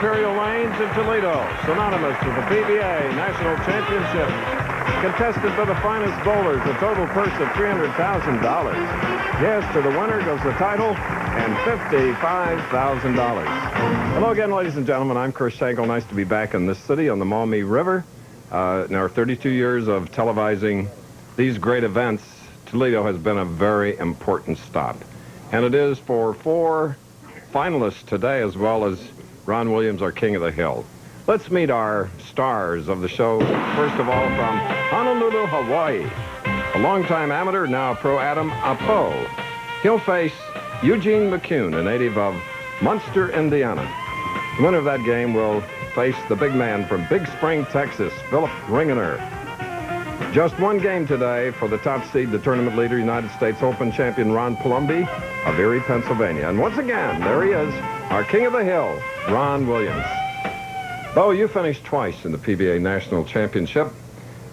Imperial Lanes in Toledo, synonymous with the PBA National Championship. Contested by the finest bowlers, a total purse of $300,000. Yes, to the winner goes the title and $55,000. Hello again, ladies and gentlemen. I'm Chris Schenkel. Nice to be back in this city on the Maumee River. In our 32 years of televising these great events, Toledo has been a very important stop. And it is for 4 finalists today, as well as Ron Williams, our King of the Hill. Let's meet our stars of the show. First of all, from Honolulu, Hawaii, a longtime amateur, now a pro, Adam Apo. He'll face Eugene McCune, a native of Munster, Indiana. The winner of that game will face the big man from Big Spring, Texas, Phillip Ringener. Just one game today for the top seed, the tournament leader, United States Open champion Ron Palombi of Erie, Pennsylvania. And once again, there he is, our King of the Hill, Ron Williams. Bo, you finished twice in the PBA National Championship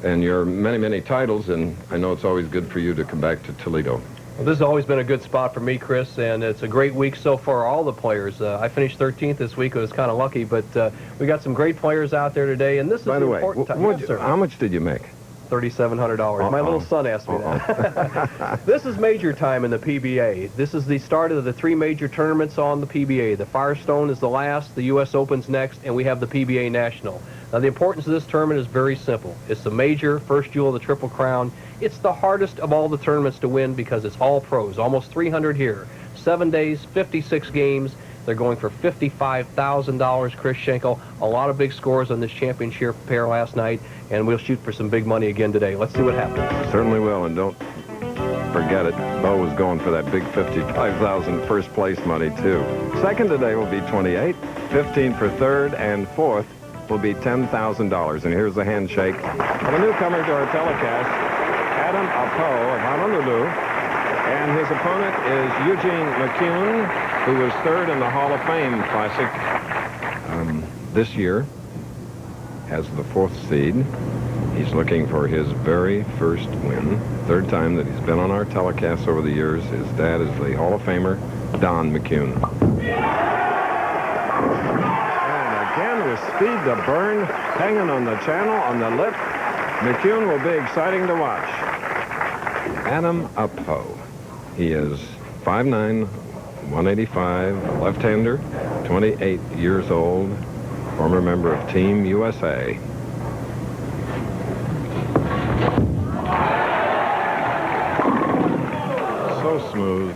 and your many, many titles, and I know it's always good for you to come back to Toledo. Well, this has always been a good spot for me, Chris, and it's a great week so far, all the players. I finished 13th this week. I was kind of lucky, but we got some great players out there today, and this is the important time. Yes, how much did you make? $3,700. My little son asked me that. This is major time in the PBA. This is the start of the 3 major tournaments on the PBA. The Firestone is the last, the U.S. Open's next, and we have the PBA National. Now, the importance of this tournament is very simple. It's the major, first jewel of the Triple Crown. It's the hardest of all the tournaments to win because it's all pros, almost 300 here. 7 days, 56 games. They're going for $55,000, Chris Schenkel. A lot of big scores on this championship pair last night, and we'll shoot for some big money again today. Let's see what happens. Certainly will, and don't forget it. Bo was going for that big $55,000 first place money, too. Second today will be $28,000, $15,000 for third, and fourth will be $10,000. And here's the handshake of a newcomer to our telecast, Adam Apo of Honolulu. And his opponent is Eugene McCune, who was third in the Hall of Fame Classic this year as the 4th seed. He's looking for his very first win. Third time that he's been on our telecasts over the years. His dad is the Hall of Famer, Don McCune. And again with speed to burn, hanging on the channel, on the lip. McCune will be exciting to watch. Adam Apo. He is 5'9", 185, a left-hander, 28 years old, former member of Team USA. So smooth.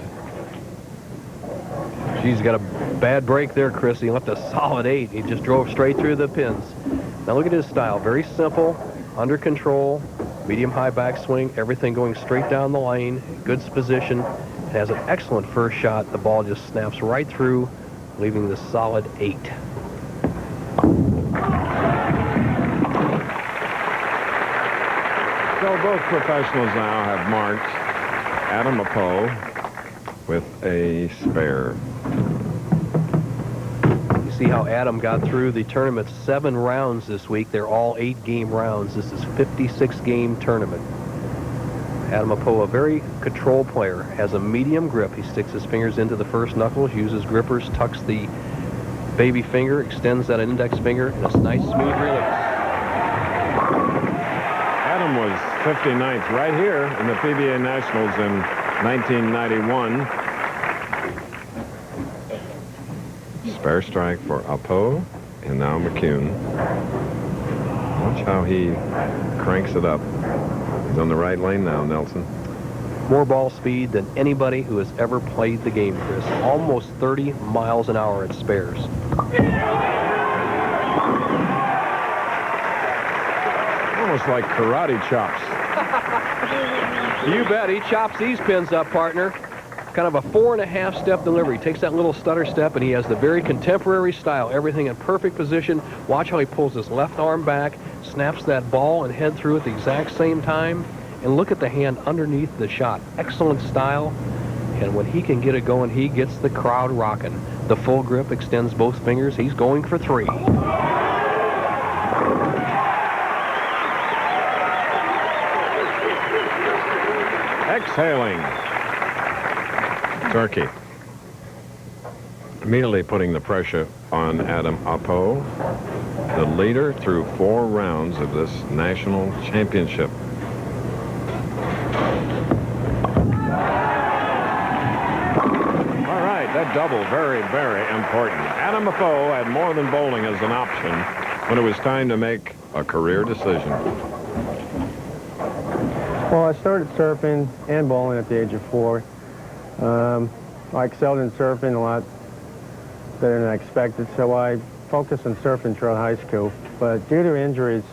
He's got a bad break there, Chris. He left a solid 8. He just drove straight through the pins. Now look at his style. Very simple, under control. Medium-high backswing, everything going straight down the lane, good position. It has an excellent first shot. The ball just snaps right through, leaving the solid 8. So both professionals now have marked Adam Apo with a spare. See how Adam got through the tournament 7 rounds this week. They're all 8-game rounds. This is 56-game tournament. Adam Apo, a very controlled player, has a medium grip. He sticks his fingers into the first knuckles, uses grippers, tucks the baby finger, extends that index finger, and it's nice, smooth release. Adam was 59th right here in the PBA Nationals in 1991. Spare strike for Apo, and now McCune. Watch how he cranks it up. He's on the right lane now, Nelson. More ball speed than anybody who has ever played the game, Chris. Almost 30 miles an hour at spares. Almost like karate chops. You bet. He chops these pins up, partner. Kind of a 4.5-step delivery. He takes that little stutter step, and he has the very contemporary style. Everything in perfect position. Watch how he pulls his left arm back, snaps that ball and head through at the exact same time. And look at the hand underneath the shot. Excellent style. And when he can get it going, he gets the crowd rocking. The full grip extends both fingers. He's going for 3. Exhaling. Turkey. Immediately putting the pressure on Adam Apo, the leader through 4 rounds of this national championship. All right, that double, very, very important. Adam Apo had more than bowling as an option when it was time to make a career decision. Well, I started surfing and bowling at the age of 4. I excelled in surfing a lot better than I expected, so I focused on surfing throughout high school. But due to injuries,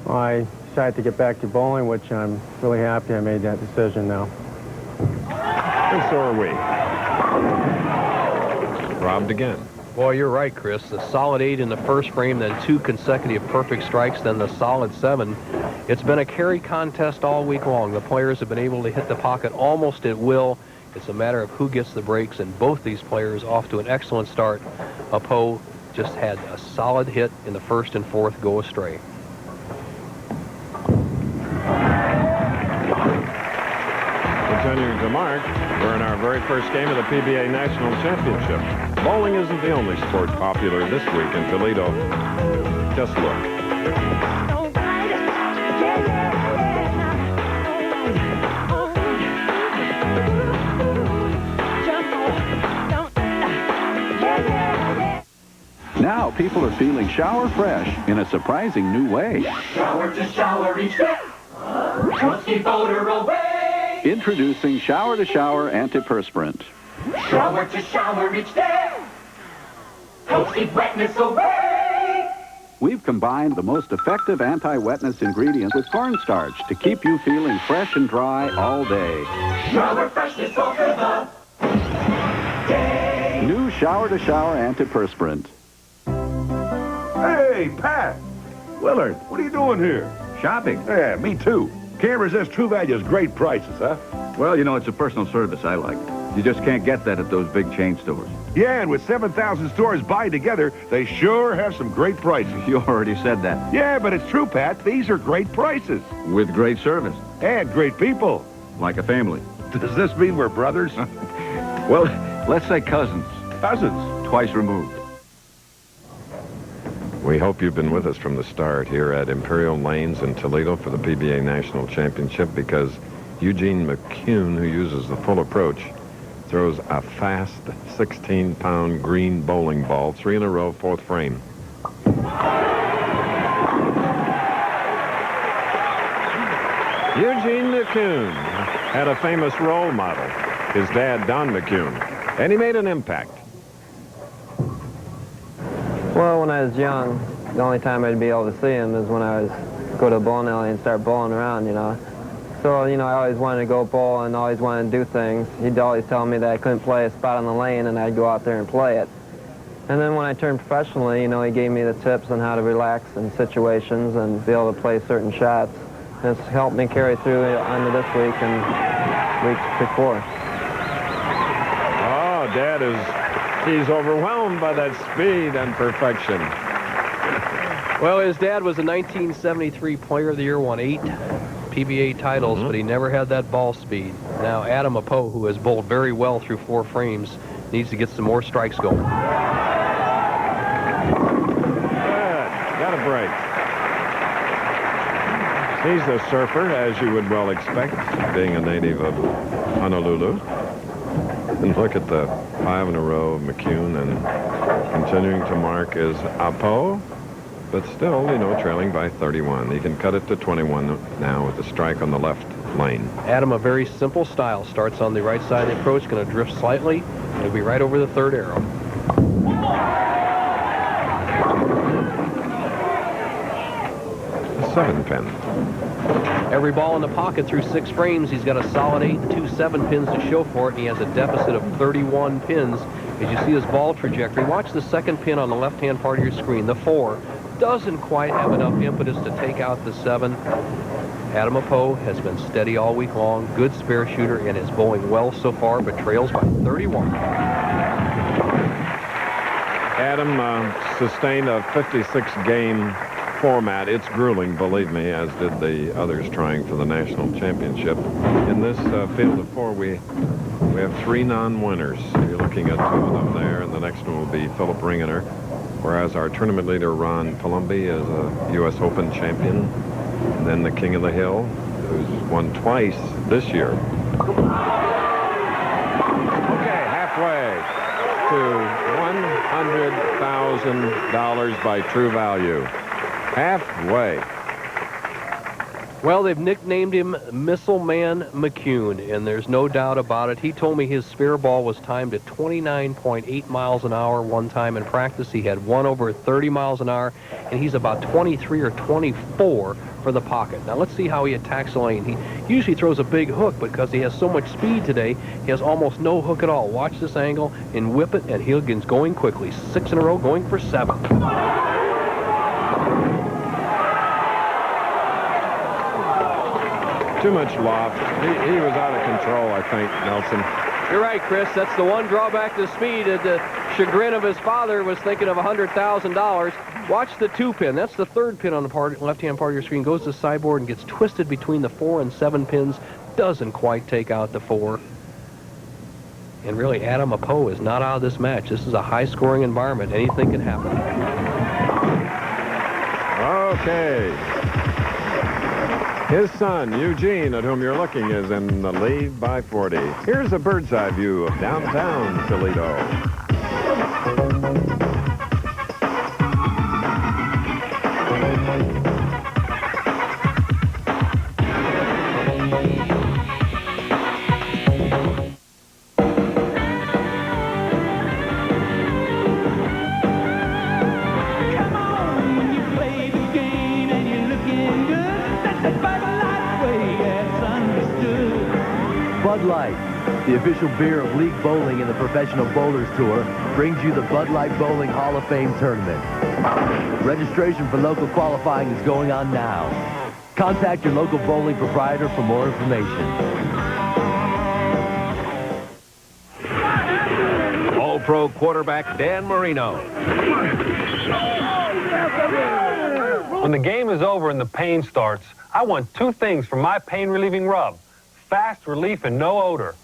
I decided to get back to bowling, which I'm really happy I made that decision now. And so are we. Robbed again. Boy, you're right, Chris. The solid 8 in the first frame, then 2 consecutive perfect strikes, then the solid 7. It's been a carry contest all week long. The players have been able to hit the pocket almost at will. It's a matter of who gets the breaks, and both these players off to an excellent start. Apo just had a solid hit in the first and fourth go astray. Continuing to mark, we're in our very first game of the PBA National Championship. Bowling isn't the only sport popular this week in Toledo. Just look. Now people are feeling shower fresh in a surprising new way. Shower to shower each day. Let's keep odor away. Introducing Shower to Shower Antiperspirant. Shower to shower each day. Helps keep wetness away. We've combined the most effective anti-wetness ingredient with cornstarch to keep you feeling fresh and dry all day. Shower freshness over the day. New Shower to Shower Antiperspirant. Hey, Pat! Willard, what are you doing here? Shopping. Yeah, me too. Can't resist True Value's great prices, huh? Well, you know, it's a personal service I like. You just can't get that at those big chain stores. Yeah, and with 7,000 stores buying together, they sure have some great prices. You already said that. Yeah, but it's true, Pat. These are great prices. With great service. And great people. Like a family. Does this mean we're brothers? Well, let's say cousins. Cousins. Twice removed. We hope you've been with us from the start here at Imperial Lanes in Toledo for the PBA National Championship, because Eugene McCune, who uses the full approach, throws a fast 16-pound green bowling ball, 3 in a row, 4th frame. Eugene McCune had a famous role model, his dad, Don McCune, and he made an impact. Well, when I was young, the only time I'd be able to see him is when I was go to a bowling alley and start bowling around, you know. So, you know, I always wanted to go bowl and always wanted to do things. He'd always tell me that I couldn't play a spot on the lane, and I'd go out there and play it. And then when I turned professionally, you know, he gave me the tips on how to relax in situations and be able to play certain shots. And it's helped me carry through onto this week and weeks before. Oh, Dad he's overwhelmed by that speed and perfection. Well, his dad was a 1973 Player of the Year, won 8 PBA titles, but he never had that ball speed. Now, Adam Apo, who has bowled very well through 4 frames, needs to get some more strikes going. Good. Got a break. He's a surfer, as you would well expect, being a native of Honolulu. And look at the 5 in a row of McCune, and continuing to mark is Apo, but still, you know, trailing by 31. He can cut it to 21 now with the strike on the left lane. Adam, a very simple style, starts on the right side of the approach, going to drift slightly, and he'll be right over the 3rd arrow. A 7-pin. Every ball in the pocket through 6 frames. He's got a solid 8 and 2 7-pins to show for it, and he has a deficit of 31 pins. As you see his ball trajectory, watch the 2nd pin on the left-hand part of your screen. The 4 doesn't quite have enough impetus to take out the 7. Adam Apo has been steady all week long, good spare shooter, and is bowling well so far, but trails by 31. Adam sustained a 56-game format. It's grueling, believe me, as did the others trying for the national championship. In this field of 4, we have 3 non-winners. You're looking at 2 of them there, and the next one will be Phillip Ringener. whereas our tournament leader, Ron Palombi, is a U.S. Open champion. And then the King of the Hill, who's won twice this year. Okay, halfway to $100,000 by true value. Halfway. Well, they've nicknamed him Missile Man McCune, and there's no doubt about it. He told me his spare ball was timed at 29.8 miles an hour one time in practice. He had one over 30 miles an hour, and he's about 23 or 24 for the pocket. Now, let's see how he attacks the lane. He usually throws a big hook, but because he has so much speed today, he has almost no hook at all. Watch this angle and whip it, and Hilgen's going quickly. 6 in a row, going for 7. Too much loft. He was out of control, I think, Nelson. You're right, Chris. That's the one drawback to speed. At the chagrin of his father was thinking of $100,000. Watch the 2-pin. That's the 3rd pin on the left-hand part of your screen. Goes to the sideboard and gets twisted between the 4 and 7 pins. Doesn't quite take out the 4. And really, Adam Apo is not out of this match. This is a high-scoring environment. Anything can happen. Okay. His son, Eugene, at whom you're looking, is in the lead by 40. Here's a bird's eye view of downtown Toledo. Bud Light, the official beer of League Bowling and the Professional Bowlers Tour, brings you the Bud Light Bowling Hall of Fame Tournament. Registration for local qualifying is going on now. Contact your local bowling proprietor for more information. All-Pro quarterback Dan Marino. When the game is over and the pain starts, I want 2 things from my pain-relieving rub. Fast relief and no odor.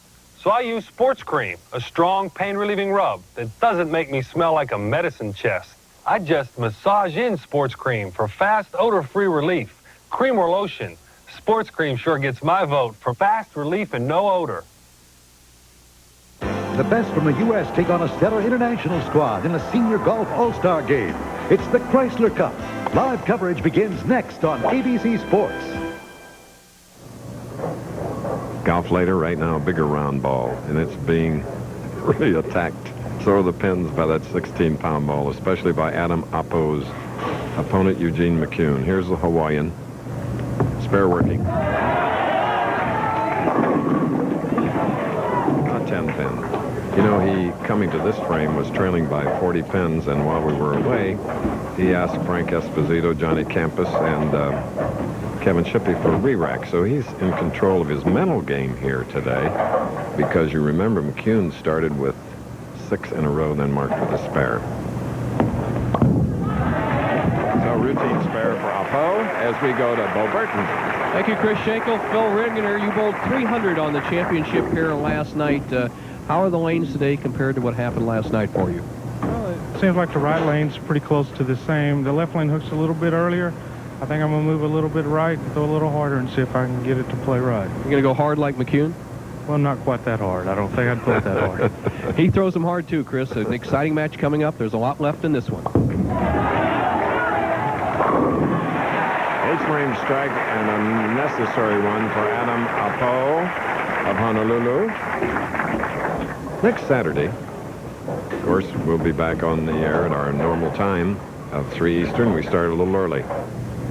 So I use Sports Cream, a strong pain-relieving rub that doesn't make me smell like a medicine chest. I just massage in Sports Cream for fast, odor-free relief. Cream or lotion, Sports Cream sure gets my vote for fast relief and no odor. The best from the U.S. take on a stellar international squad in a senior golf all-star game. It's the Chrysler Cup. Live coverage begins next on ABC Sports. Golf later, right now, a bigger round ball, and it's being really attacked. So are the pins by that 16-pound ball, especially by Adam Apo's opponent, Eugene McCune. Here's the Hawaiian. Spare working. A 10 pin. You know, he, coming to this frame, was trailing by 40 pins, and while we were away, he asked Frank Esposito, Johnny Campus, and Kevin Shippey for a re-rack. So he's in control of his mental game here today, because you remember McCune started with 6 in a row, then marked with a spare. So routine spare for Apo as we go to Bo Burton. Thank you, Chris Schenkel. Phil Ringener, you bowled 300 on the championship here last night. How are the lanes today compared to what happened last night for you? Well, it seems like the right lane's pretty close to the same. The left lane hooks a little bit earlier. I think I'm going to move a little bit right and throw a little harder and see if I can get it to play right. You're going to go hard like McCune? Well, not quite that hard. I don't think I'd put it that hard. He throws them hard, too, Chris. An exciting match coming up. There's a lot left in this one. H-frame strike, and a necessary one for Adam Apo of Honolulu. Next Saturday, of course, we'll be back on the air at our normal time of 3 Eastern. We started a little early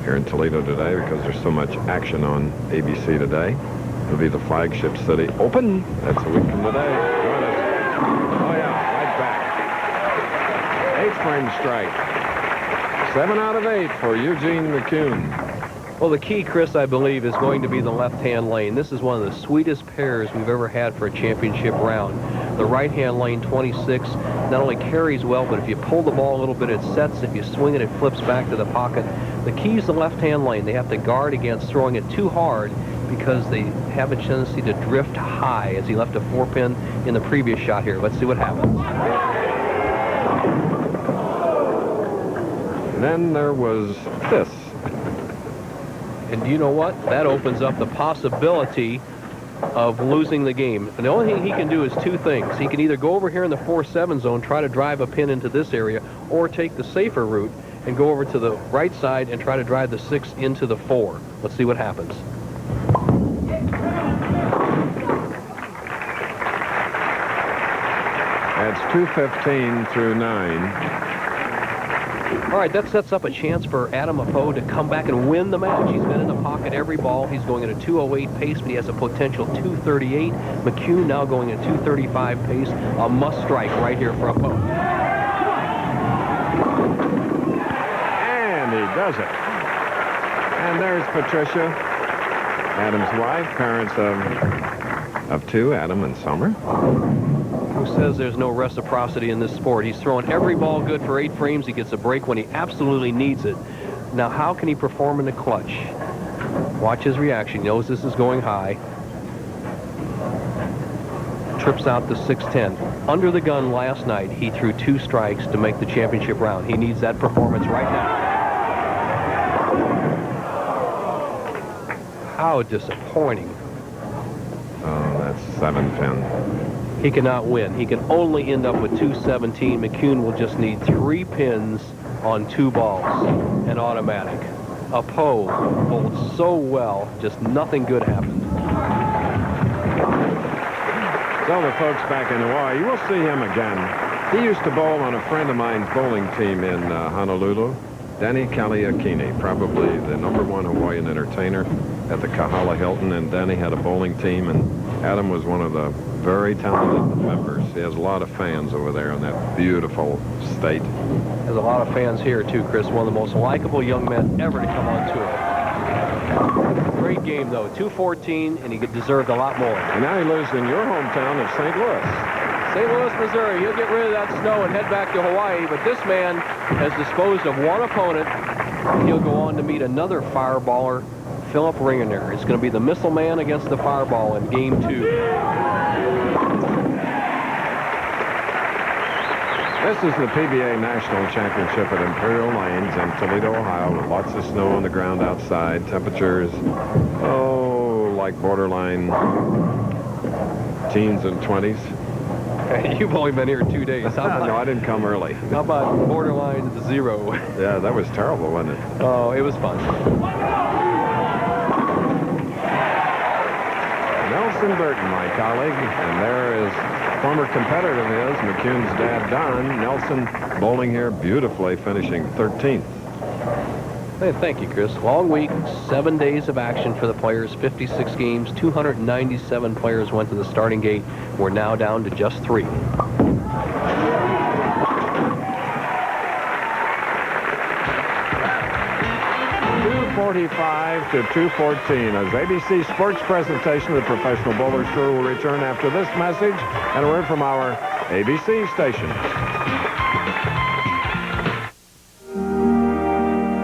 here in Toledo today because there's so much action on ABC today. It'll be the Flagship City Open. That's a week from today. Join us. Oh, yeah, right back. H-frame strike. 7 out of 8 for Eugene McCune. Well, the key, Chris, I believe, is going to be the left-hand lane. This is one of the sweetest pairs we've ever had for a championship round. The right-hand lane, 26, not only carries well, but if you pull the ball a little bit, it sets. If you swing it, it flips back to the pocket. The key is the left-hand lane. They have to guard against throwing it too hard because they have a tendency to drift high, as he left a 4-pin in the previous shot here. Let's see what happens. And then there was this. And you know what? That opens up the possibility of losing the game. And the only thing he can do is two things. He can either go over here in the 4-7 zone, try to drive a pin into this area, or take the safer route and go over to the right side and try to drive the 6 into the 4. Let's see what happens. That's 2:15 through 9. All right, that sets up a chance for Adam Apo to come back and win the match. He's been in the pocket every ball. He's going at a 2:08 pace, but he has a potential 2:38. McCune now going at 2:35 pace. A must strike right here for Apo. And he does it. And there's Patricia, Adam's wife, parents of 2, Adam and Summer. Who says there's no reciprocity in this sport? He's throwing every ball good for 8 frames. He gets a break when he absolutely needs it. Now, how can he perform in the clutch? Watch his reaction. He knows this is going high. Trips out to 6-10. Under the gun last night, he threw 2 strikes to make the championship round. He needs that performance right now. How disappointing. Oh, that's 7-pin. He cannot win. He can only end up with 217. McCune will just need 3 pins on 2 balls and automatic. Apo bowled so well, just nothing good happened. So the folks back in Hawaii, you will see him again. He used to bowl on a friend of mine's bowling team in Honolulu, Danny Kaliakini, probably the #1 Hawaiian entertainer at the Kahala Hilton, and Danny had a bowling team, and Adam was one of the very talented members. He has a lot of fans over there in that beautiful state. There's a lot of fans here, too, Chris. One of the most likable young men ever to come on tour. Great game, though. 214, and he deserved a lot more. And now he lives in your hometown of St. Louis. St. Louis, Missouri. He'll get rid of that snow and head back to Hawaii, but this man has disposed of one opponent. He'll go on to meet another fireballer, Phillip Ringener. It's going to be the missile man against the fireball in Game 2. This is the PBA National Championship at Imperial Lanes in Toledo, Ohio, with lots of snow on the ground outside. Temperatures, like borderline teens and 20s. You've only been here 2 days. No, I didn't come early. How about borderline 0? Yeah, that was terrible, wasn't it? Oh, it was fun. Nelson Burton, my colleague, and there is former competitor of his, McCune's dad, Don. Nelson bowling here beautifully, finishing 13th. Hey, thank you, Chris. Long week, 7 days of action for the players, 56 games, 297 players went to the starting gate. We're now down to just 3. 2:45 to 2:14 as ABC Sports presentation of the Professional Bowlers Tour will return after this message and a word from our ABC station.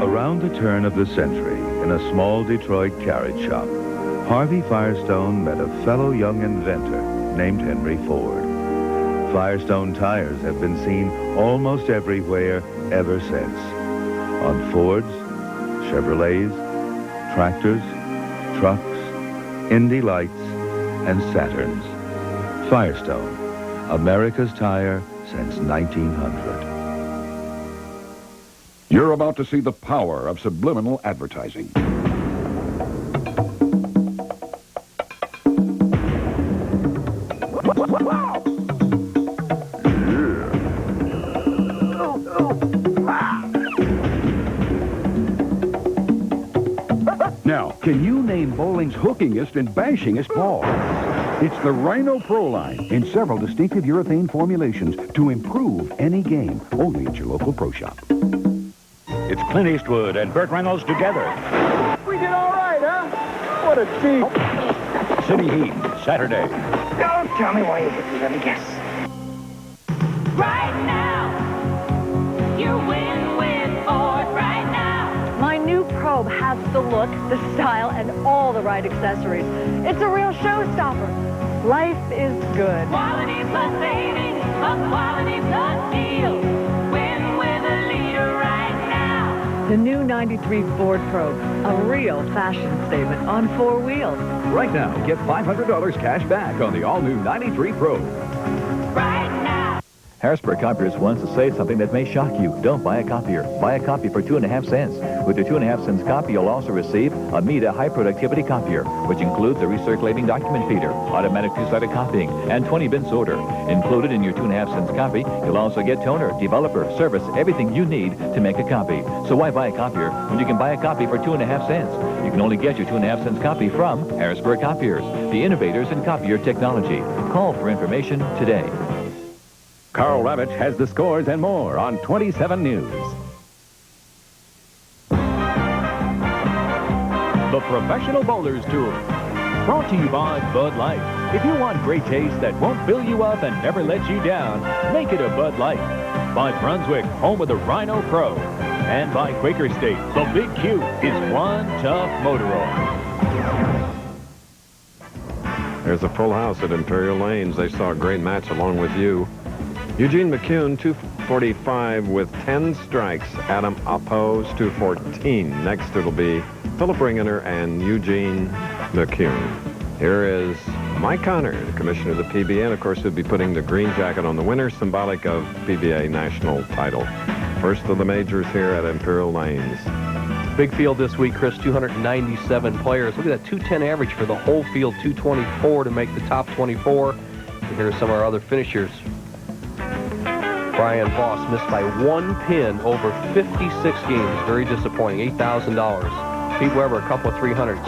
Around the turn of the century, in a small Detroit carriage shop, Harvey Firestone met a fellow young inventor named Henry Ford. Firestone tires have been seen almost everywhere ever since. On Fords, Chevrolets, tractors, trucks, Indy Lights, and Saturns. Firestone, America's tire since 1900. You're about to see the power of subliminal advertising. Now, can you name bowling's hookingest and bashingest ball? It's the Rhino Pro line in several distinctive urethane formulations to improve any game. Only at your local pro shop. It's Clint Eastwood and Burt Reynolds together. We did all right, huh? What a team. City Heat, Saturday. Don't tell me why you hit me. Let me guess. Right now, you win with Ford right now. My new probe has the look, the style, and all the right accessories. It's a real showstopper. Life is good. Quality plus savings, a quality plus deal. Win with a leader right now. The new 93 Ford Probe, a real fashion statement on 4 wheels. Right now, get $500 cash back on the all-new 93 Pro. Harrisburg Copiers wants to say something that may shock you. Don't buy a copier. Buy a copy for 2.5 cents. With your 2.5 cents copy, you'll also receive a Mida high-productivity copier, which includes a recirculating document feeder, automatic two-sided copying, and 20-bin sorter. Included in your 2.5 cents copy, you'll also get toner, developer, service, everything you need to make a copy. So why buy a copier when you can buy a copy for 2.5 cents? You can only get your 2.5 cents copy from Harrisburg Copiers, the innovators in copier technology. Call for information today. Carl Ravitch has the scores and more on 27 News. The Professional Bowlers Tour. Brought to you by Bud Light. If you want great taste that won't fill you up and never let you down, make it a Bud Light. By Brunswick, home of the Rhino Pro. And by Quaker State, the Big Q is one tough motor oil. There's a full house at Imperial Lanes. They saw a great match along with you. Eugene McCune, 245 with 10 strikes. Adam Apo, 214. Next it'll be Phillip Ringener and Eugene McCune. Here is Mike Connor, the commissioner of the PBA, and of course he'll be putting the green jacket on the winner, symbolic of PBA national title. First of the majors here at Imperial Lanes. Big field this week, Chris, 297 players. Look at that 210 average for the whole field, 224 to make the top 24. And here's some of our other finishers. Brian Voss missed by 1 pin over 56 games. Very disappointing. $8,000. Pete Weber, a couple of 300s.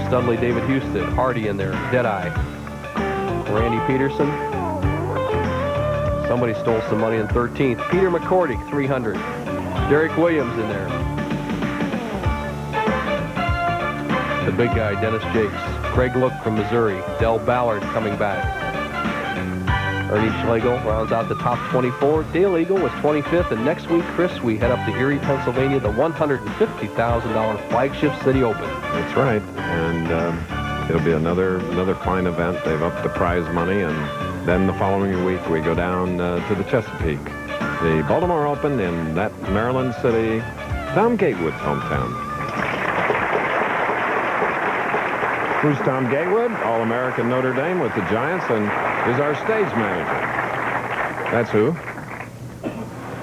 Studley, David Houston, Hardy in there. Deadeye. Randy Peterson. Somebody stole some money in 13th. Peter McCordy, 300. Derek Williams in there. The big guy, Dennis Jakes. Craig Look from Missouri. Del Ballard coming back. Ernie Schlegel rounds out the top 24. Dale Eagle was 25th. And next week, Chris, we head up to Erie, Pennsylvania, the $150,000 Flagship City Open. That's right. And it'll be another fine event. They've upped the prize money. And then the following week, we go down to the Chesapeake. The Baltimore Open in that Maryland city, Tom Gatewood's hometown. Who's Tom Gatewood? All-American Notre Dame with the Giants and is our stage manager. That's who?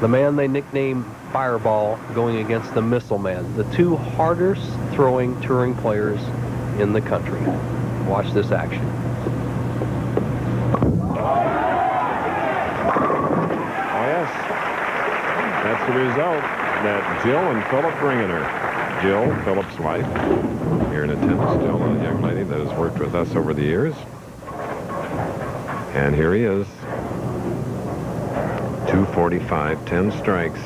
The man they nicknamed Fireball going against the Missile Man. The two hardest throwing touring players in the country. Watch this action. Oh, yes. That's the result. That Jill and Phillip Ringener. Jill, Phillip's wife, here in attendance, Jill, a young lady that has worked with us over the years. And here he is. 245, 10 strikes.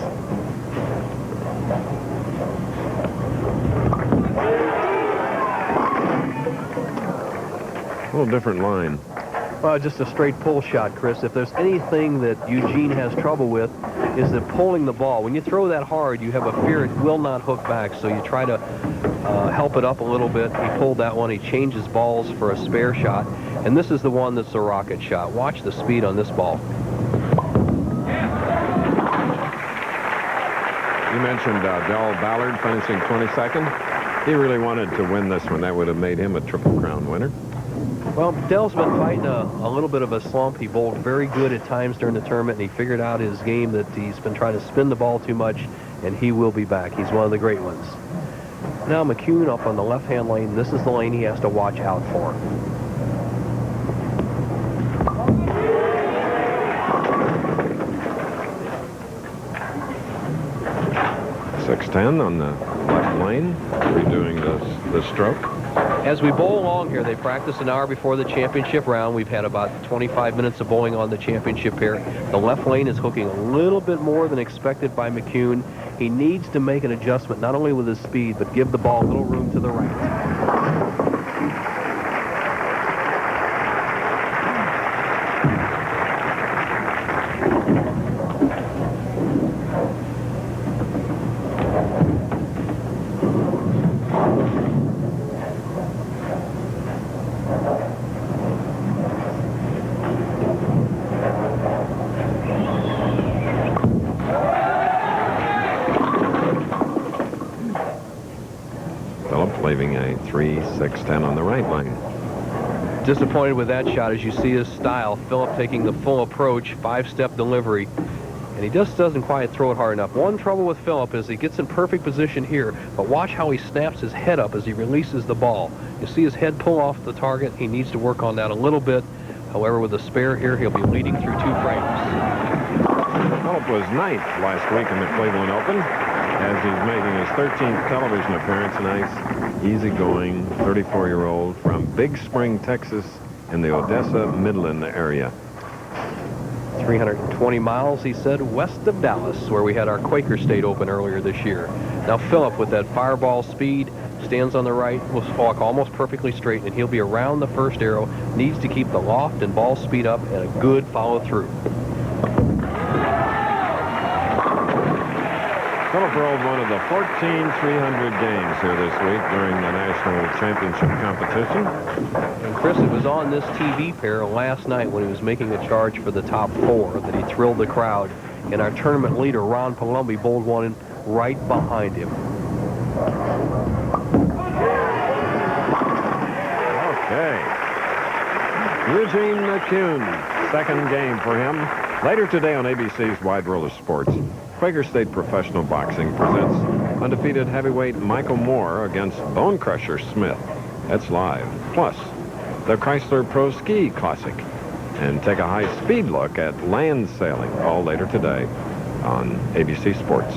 A little different line. Just a straight pull shot, Chris. If there's anything that Eugene has trouble with, is that pulling the ball. When you throw that hard, you have a fear it will not hook back, so you try to help it up a little bit. He pulled that one. He changes balls for a spare shot, and this is the one that's a rocket shot. Watch the speed on this ball. You mentioned Del Ballard finishing 22nd. He really wanted to win this one. That would have made him a Triple Crown winner. Well, Dell's been fighting a little bit of a slump. He bowled very good at times during the tournament, and he figured out his game that he's been trying to spin the ball too much, and he will be back. He's one of the great ones. Now McCune up on the left-hand lane. This is the lane he has to watch out for. .610 on the left lane, redoing the stroke. As we bowl along here, they practice an hour before the championship round. We've had about 25 minutes of bowling on the championship here. The left lane is hooking a little bit more than expected by McCune. He needs to make an adjustment, not only with his speed, but give the ball a little room to the right. 6-10 on the right lane. Disappointed with that shot as you see his style. Phillip taking the full approach, 5-step delivery. And he just doesn't quite throw it hard enough. One trouble with Phillip is he gets in perfect position here, but watch how he snaps his head up as he releases the ball. You see his head pull off the target. He needs to work on that a little bit. However, with a spare here, he'll be leading through 2 frames. Phillip was 9th last week in the Cleveland Open as he's making his 13th television appearance. Nice, easygoing 34-year-old from Big Spring, Texas in the Odessa, Midland area. 320 miles, he said, west of Dallas, where we had our Quaker State Open earlier this year. Now Phillip, with that fireball speed, stands on the right, will walk almost perfectly straight, and he'll be around the first arrow. Needs to keep the loft and ball speed up and a good follow-through. Phillip rolled one of the 14 300 games here this week during the National Championship competition. And Chris, it was on this TV pair last night when he was making a charge for the top 4 that he thrilled the crowd. And our tournament leader, Ron Palombi, bowled one in right behind him. Okay. Eugene McCune, second game for him. Later today on ABC's Wide World of Sports, Quaker State Professional Boxing presents undefeated heavyweight Michael Moore against Bone Crusher Smith. That's live. Plus, the Chrysler Pro Ski Classic. And take a high-speed look at land sailing, all later today on ABC Sports.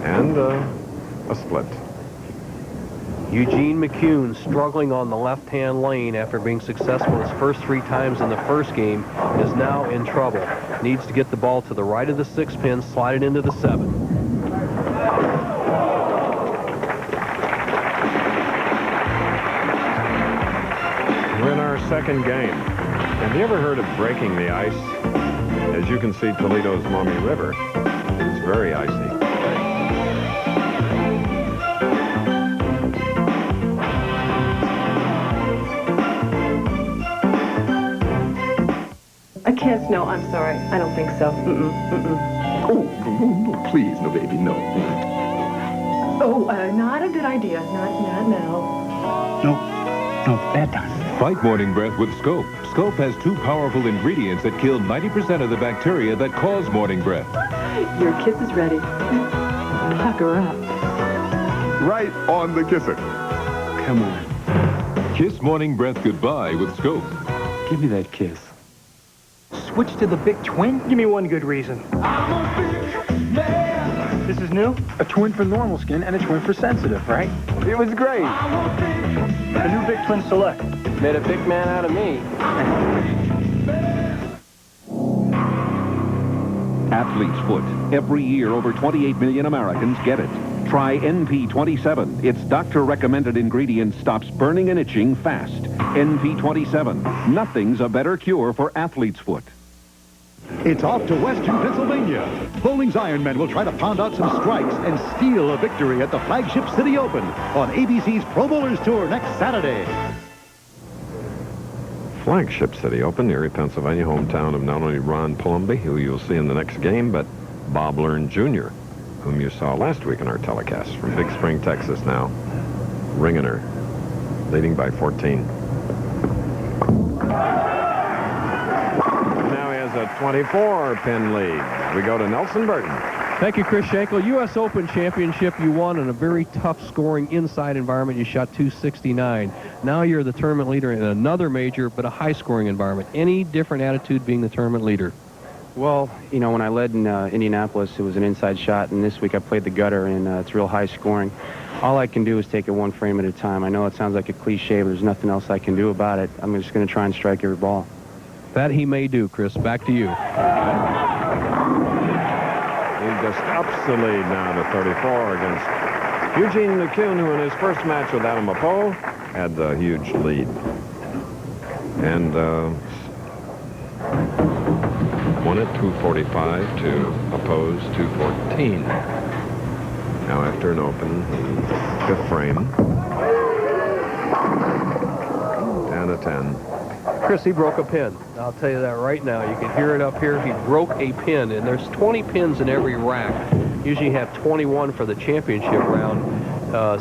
And a split. Eugene McCune struggling on the left-hand lane after being successful his first 3 times in the first game is now in trouble. Needs to get the ball to the right of the 6 pin, slide it into the 7. We're in our second game. Have you ever heard of breaking the ice? As you can see, Toledo's Maumee River is very icy. A kiss? No, I'm sorry. I don't think so. Oh, no, please, no, baby, no. Oh, not a good idea. Not now. No, bad time. Fight morning breath with Scope. Scope has 2 powerful ingredients that kill 90% of the bacteria that cause morning breath. Your kiss is ready. Pucker up. Right on the kisser. Come on. Kiss morning breath goodbye with Scope. Give me that kiss. Switch to the big twin? Give me one good reason. This is new? A twin for normal skin and a twin for sensitive, right? It was great. The new Big Twin Select. Made a big man out of me. Athlete's Foot. Every year, over 28 million Americans get it. Try NP27. Its doctor-recommended ingredient stops burning and itching fast. NP27. Nothing's a better cure for athlete's foot. It's off to Western Pennsylvania. Bowling's Ironmen will try to pound out some strikes and steal a victory at the flagship City Open on ABC's Pro Bowlers Tour next Saturday. Flagship City Open, Erie, Pennsylvania, hometown of not only Ron Palombi, who you'll see in the next game, but Bob Learn Jr., whom you saw last week in our telecast from Big Spring, Texas now. Ringener leading by 14. Now he has a 24-pin lead. We go to Nelson Burton. Thank you, Chris Schenkel. U.S. Open Championship you won in a very tough scoring inside environment. You shot 269. Now you're the tournament leader in another major, but a high scoring environment. Any different attitude being the tournament leader? Well, you know, when I led in Indianapolis, it was an inside shot, and this week I played the gutter, and it's real high scoring. All I can do is take it 1 frame at a time. I know it sounds like a cliche, but there's nothing else I can do about it. I'm just going to try and strike every ball. That he may do, Chris. Back to you. He just ups the lead now to 34 against Eugene McCune, who in his first match with Adam Apo had the huge lead. And won it 245 to Apo's 214. Now after an open, fifth frame. And a 10. Chris, he broke a pin. I'll tell you that right now. You can hear it up here. He broke a pin, and there's 20 pins in every rack. Usually you have 21 for the championship round,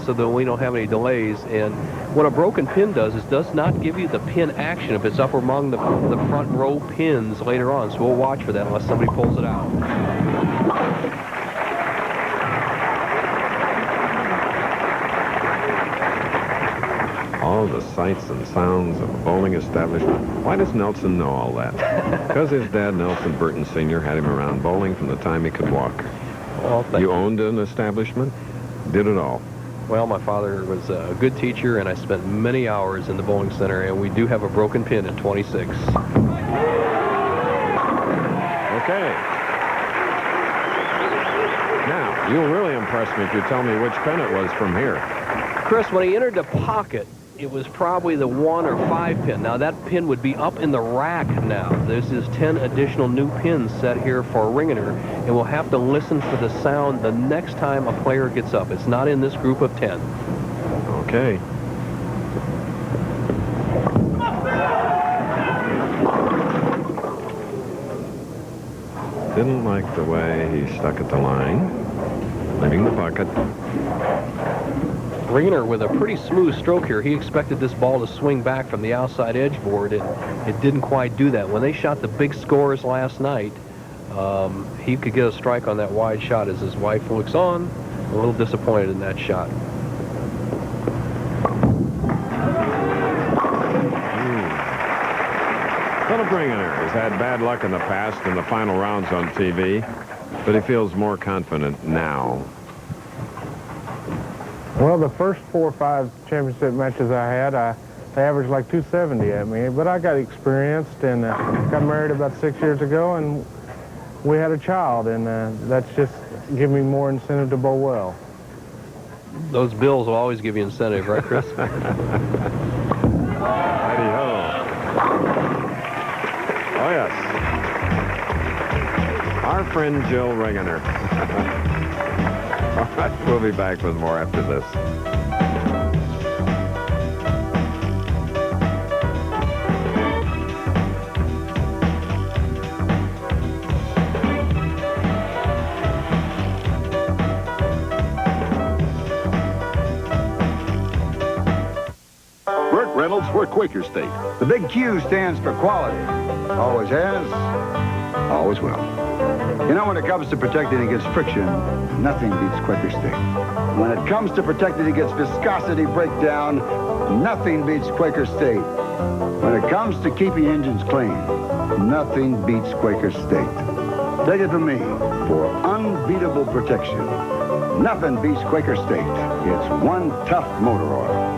so that we don't have any delays. And what a broken pin does is does not give you the pin action if it's up among the front row pins later on. So we'll watch for that unless somebody pulls it out. All the sights and sounds of a bowling establishment. Why does Nelson know all that? Because his dad, Nelson Burton Sr., had him around bowling from the time he could walk. Well, you owned an establishment? Did it all? Well, my father was a good teacher, and I spent many hours in the bowling center, and we do have a broken pin at 26. Okay. Now, you'll really impress me if you tell me which pin it was from here. Chris, when he entered the pocket, it was probably the 1 or 5 pin. Now, that pin would be up in the rack now. This is 10 additional new pins set here for Ringener, and we'll have to listen for the sound the next time a player gets up. It's not in this group of 10. Okay. Didn't like the way he stuck at the line, leaving the pocket. Ringener with a pretty smooth stroke here. He expected this ball to swing back from the outside edge board, and it didn't quite do that. When they shot the big scores last night, he could get a strike on that wide shot as his wife looks on. A little disappointed in that shot. Phillip Ringener has had bad luck in the past in the final rounds on TV, but he feels more confident now. Well, the first 4 or 5 championship matches I had, they averaged like 270 at me. But I got experienced and got married about 6 years ago, and we had a child, and that's just given me more incentive to bowl well. Those bills will always give you incentive, right, Chris? Righty-ho. Oh, yes. Our friend Jill Ringener. All right, we'll be back with more after this. Burt Reynolds for Quaker State. The big Q stands for quality. Always has, always will. You know, when it comes to protecting against friction, nothing beats Quaker State. When it comes to protecting against viscosity breakdown, nothing beats Quaker State. When it comes to keeping engines clean, nothing beats Quaker State. Take it from me, for unbeatable protection, nothing beats Quaker State. It's one tough motor oil.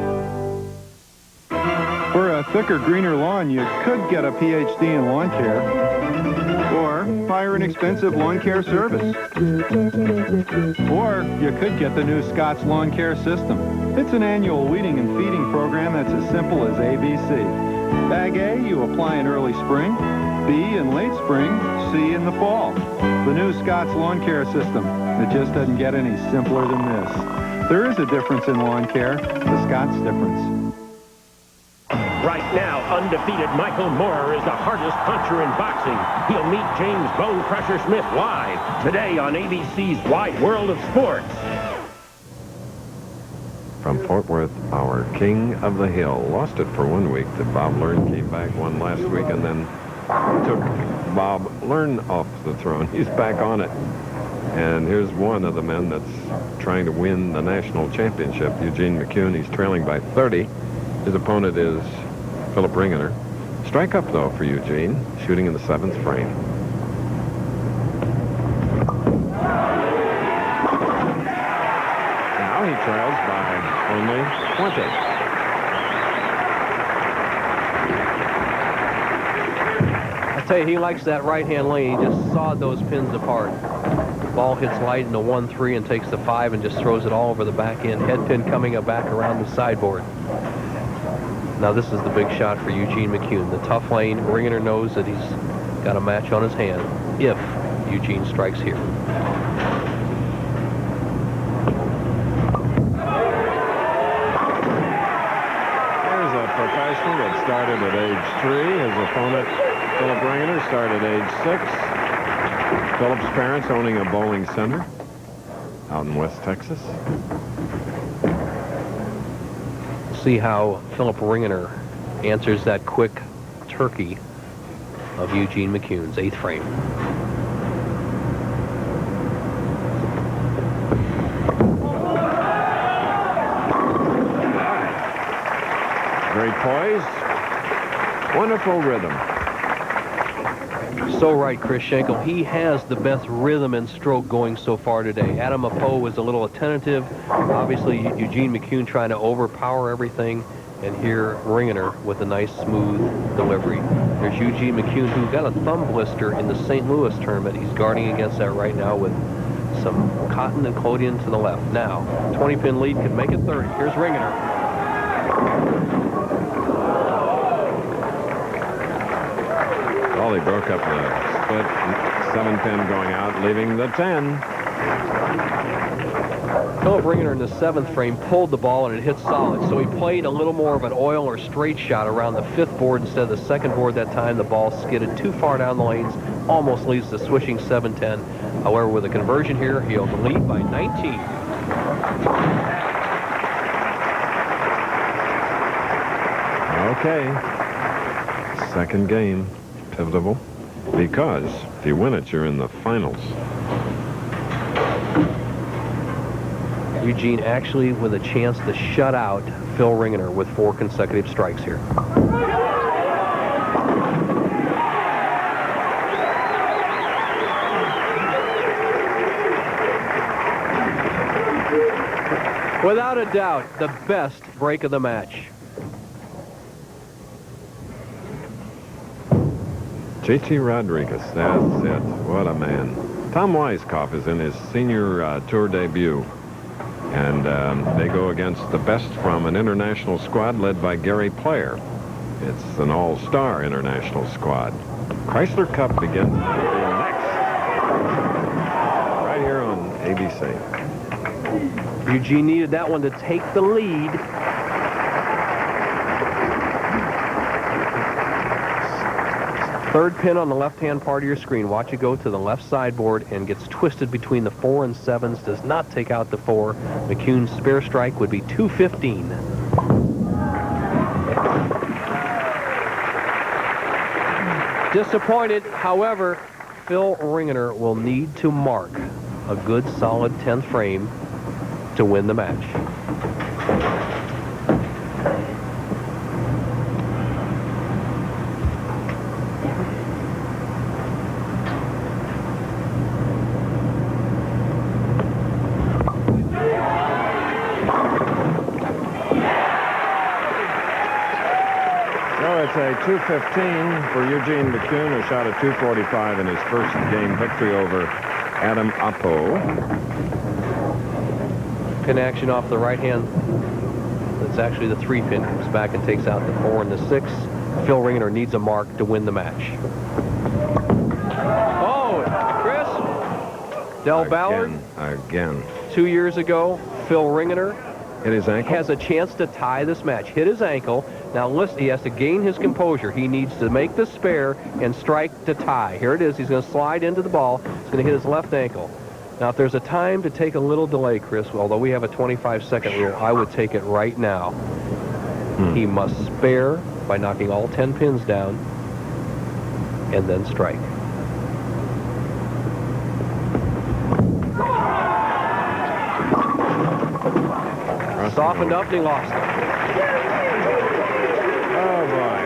For a thicker, greener lawn, you could get a PhD in lawn care. Or hire an expensive lawn care service. Or you could get the new Scott's Lawn Care System. It's an annual weeding and feeding program that's as simple as ABC. Bag A, you apply in early spring. B, in late spring. C, in the fall. The new Scott's Lawn Care System. It just doesn't get any simpler than this. There is a difference in lawn care. The Scott's difference. Right now, undefeated Michael Moorer is the hardest puncher in boxing. He'll meet James Bone Crusher Smith live today on ABC's Wide World of Sports. From Fort Worth, our King of the Hill. Lost it for 1 week. That Bob Learn came back, won last week, and then took Bob Learn off the throne. He's back on it. And here's one of the men that's trying to win the national championship, Eugene McCune. He's trailing by 30. His opponent is Phillip Ringener. Strike up, though, for Eugene, shooting in the 7th frame. Now he trails by only 20. I tell you, he likes that right-hand lane. He just sawed those pins apart. The ball hits light in the 1-3 and takes the 5 and just throws it all over the back end. Head pin coming up back around the sideboard. Now this is the big shot for Eugene McCune. The tough lane. Ringener knows that he's got a match on his hand if Eugene strikes here. There's a professional that started at age 3. His opponent, Phillip Ringener, started at age 6. Phillip's parents owning a bowling center out in West Texas. See how Phillip Ringener answers that quick turkey of Eugene McCune's 8th frame. Great poise. Wonderful rhythm. So right, Chris Schenkel. He has the best rhythm and stroke going so far today. Adam Apo was a little attentive. Obviously, Eugene McCune trying to overpower everything. And here, Ringener with a nice, smooth delivery. There's Eugene McCune, who got a thumb blister in the St. Louis tournament. He's guarding against that right now with some cotton and collodion to the left. Now, 20-pin lead could make it 30. Here's Ringener. Well, he broke up the split 7-pin going out, leaving the 10. Phillip Ringener in the 7th frame pulled the ball and it hit solid, so he played a little more of an oil or straight shot around the 5th board instead of the 2nd board that time. The ball skidded too far down the lanes, almost leaves the swishing 7-10. However, with a conversion here, he'll lead by 19. Okay. Second game. Pivotal. Because if you win it, you're in the finals. Eugene actually with a chance to shut out Phil Ringener with 4 consecutive strikes here. Without a doubt, the best break of the match. JT Rodriguez, that's it. What a man. Tom Weiskopf is in his senior tour debut. And they go against the best from an international squad led by Gary Player. It's an all-star international squad. Chrysler Cup begins next. Right here on ABC. Eugene needed that one to take the lead. Third pin on the left-hand part of your screen. Watch it go to the left sideboard and gets twisted between the 4 and 7s. Does not take out the 4. McCune's spare strike would be 215. Disappointed. However, Phil Ringener will need to mark a good, solid 10th frame to win the match. It's a 215 for Eugene McCune, who shot a 245 in his first game victory over Adam Apo. Pin action off the right hand. That's actually the 3-pin. Comes back and takes out the 4 and the 6. Phil Ringener needs a mark to win the match. Oh, Chris. Del Ballard. Again. 2 years ago, Phil Ringener hit his ankle. Has a chance to tie this match. Hit his ankle. Now listen, he has to gain his composure. He needs to make the spare and strike to tie. Here it is. He's going to slide into the ball. He's going to hit his left ankle. Now, if there's a time to take a little delay, Chris, although we have a 25-second rule, I would take it right now. He must spare by knocking all 10 pins down and then strike. Softened up and he lost it. Oh, boy.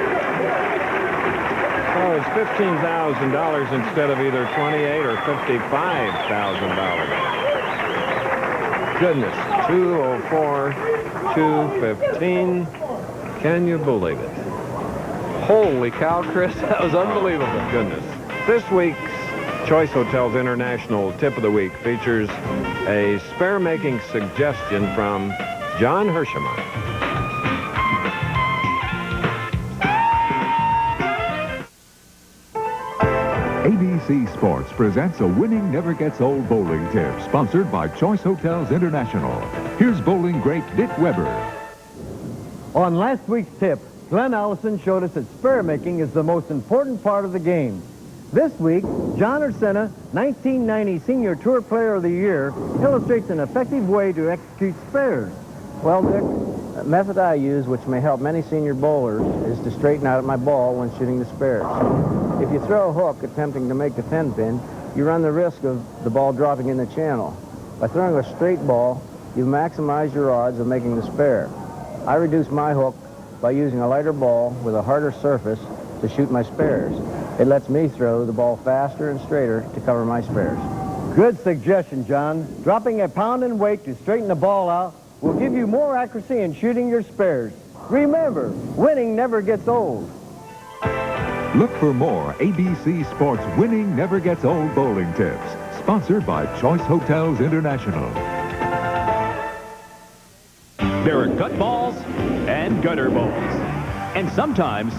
Oh, it's $15,000 instead of either $28,000 or $55,000. Goodness, 204, 215. Can you believe it? Holy cow, Chris, that was unbelievable. Goodness. This week's Choice Hotels International Tip of the Week features a spare-making suggestion from John Hirschman. ABC Sports presents a winning never gets old bowling tip, sponsored by Choice Hotels International. Here's bowling great Dick Weber. On last week's tip, Glenn Allison showed us that spare making is the most important part of the game. This week, John Ursena, 1990 Senior Tour Player of the Year, illustrates an effective way to execute spares. Well, Dick, the method I use, which may help many senior bowlers, is to straighten out my ball when shooting the spares. If you throw a hook attempting to make the 10 pin, you run the risk of the ball dropping in the channel. By throwing a straight ball, you maximize your odds of making the spare. I reduce my hook by using a lighter ball with a harder surface to shoot my spares. It lets me throw the ball faster and straighter to cover my spares. Good suggestion, John. Dropping a pound in weight to straighten the ball out will give you more accuracy in shooting your spares. Remember, winning never gets old. Look for more ABC Sports Winning Never Gets Old bowling tips. Sponsored by Choice Hotels International. There are gut balls and gutter balls. And sometimes,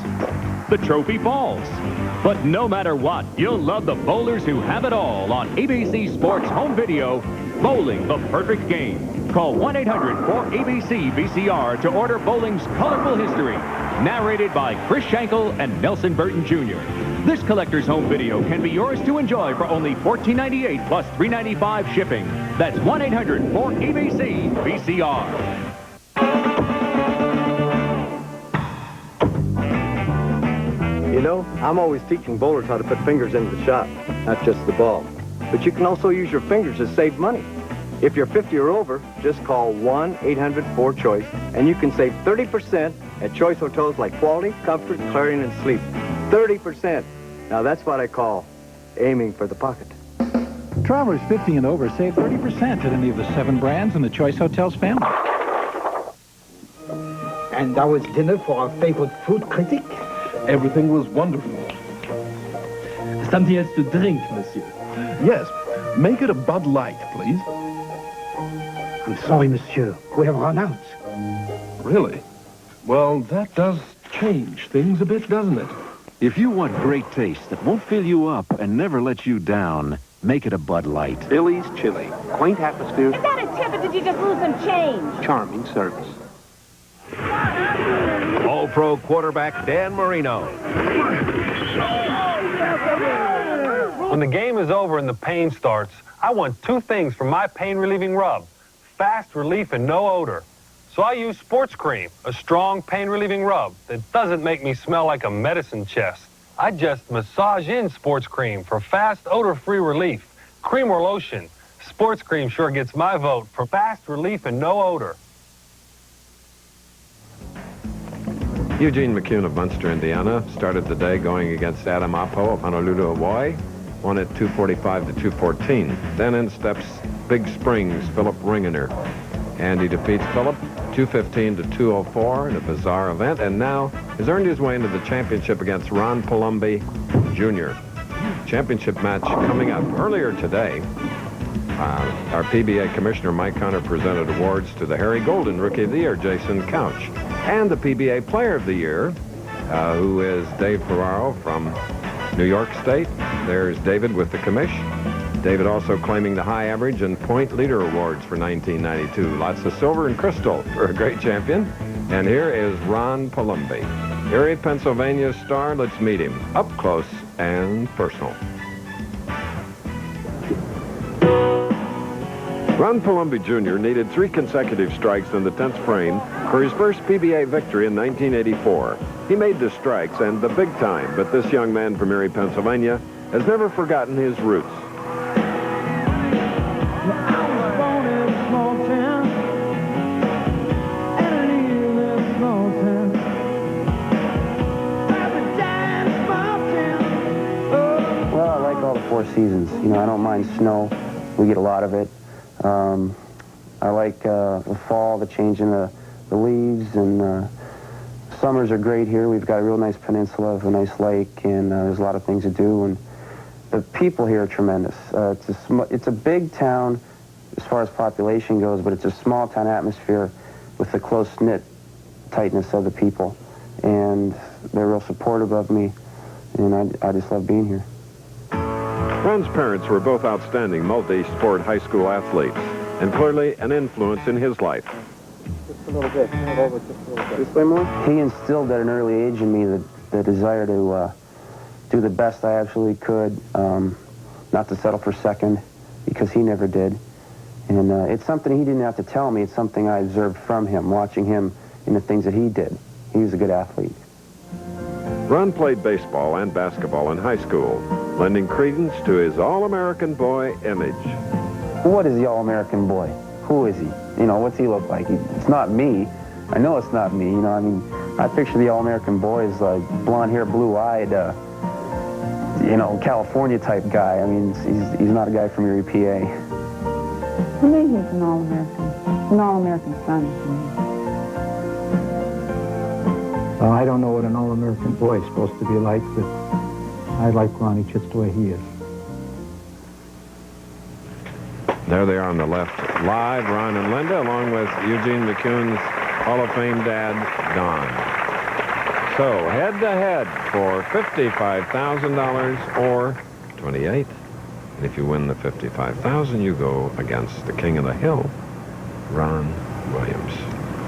the trophy falls. But no matter what, you'll love the bowlers who have it all on ABC Sports Home Video, Bowling the Perfect Game. Call 1-800-4ABC-VCR to order bowling's colorful history. Narrated by Chris Schenkel and Nelson Burton Jr. This collector's home video can be yours to enjoy for only $14.98 plus $3.95 shipping. That's 1-800-4ABC-VCR. You know, I'm always teaching bowlers how to put fingers into the shot, not just the ball. But you can also use your fingers to save money. If you're 50 or over, just call 1-800-4CHOICE, and you can save 30% at Choice Hotels like quality, comfort, clearing, and sleep. 30%. Now that's what I call aiming for the pocket. Travelers 50 and over save 30% at any of the 7 brands in the Choice Hotels family. And that was dinner for our favorite food critic? Everything was wonderful. Something else to drink, monsieur? Yes. Make it a Bud Light, please. I'm sorry, monsieur. We have run out. Really? Well, that does change things a bit, doesn't it? If you want great taste that won't fill you up and never let you down, make it a Bud Light. Billy's Chili. Quaint atmosphere. Is that a tip or did you just lose some change? Charming service. All-Pro quarterback Dan Marino. When the game is over and the pain starts, I want 2 things from my pain-relieving rub. Fast relief and no odor. So I use Sports Cream, a strong pain-relieving rub that doesn't make me smell like a medicine chest. I just massage in Sports Cream for fast, odor-free relief. Cream or lotion, Sports Cream sure gets my vote for fast relief and no odor. Eugene McCune of Munster, Indiana, started the day going against Adam Apo of Honolulu, Hawaii. Won it 245 to 214. Then in steps Big Springs, Phillip Ringener. And he defeats Phillip 215 to 204 in a bizarre event, and now has earned his way into the championship against Ron Palombi Jr. Championship match coming up. Earlier today, our PBA Commissioner Mike Connor presented awards to the Harry Golden Rookie of the Year, Jason Couch, and the PBA Player of the Year, who is Dave Ferraro from New York State. There's David with the commish. David also claiming the high average and point leader awards for 1992. Lots of silver and crystal for a great champion. And here is Ron Palombi. Erie, Pennsylvania star. Let's meet him up close and personal. Ron Palombi Jr. needed 3 consecutive strikes in the 10th frame for his first PBA victory in 1984. He made the strikes and the big time, but this young man from Erie, Pennsylvania has never forgotten his roots. Well, I like all the 4 seasons. You know, I don't mind snow. We get a lot of it. I like the fall, the change in the leaves, and summers are great here. We've got a real nice peninsula, a nice lake, and there's a lot of things to do. And the people here are tremendous. It's a big town as far as population goes, but it's a small town atmosphere with the close-knit tightness of the people. And they're real supportive of me, and I just love being here. Ron's parents were both outstanding multi-sport high school athletes and clearly an influence in his life. Just a little bit. Move over just a little bit. This way more? He instilled at an early age in me the desire to do the best I absolutely could, not to settle for second, because he never did. And it's something he didn't have to tell me. It's something I observed from him, watching him in the things that he did. He was a good athlete. Ron played baseball and basketball in high school, lending credence to his All-American boy image. What is the All-American boy? Who is he? You know, what's he look like? It's not me. I know it's not me. You know, I mean, I picture the All-American boy as like blonde hair, blue-eyed, you know, California type guy. I mean, he's not a guy from your EPA. To me, he's an All-American son to me. I don't know what an All-American boy is supposed to be like, but I like Ronnie just the way he is. There they are on the left, live, Ron and Linda, along with Eugene McCune's Hall of Fame dad, Don. So, head-to-head for $55,000 or $28,000. And if you win the $55,000, you go against the king of the hill, Ron Williams.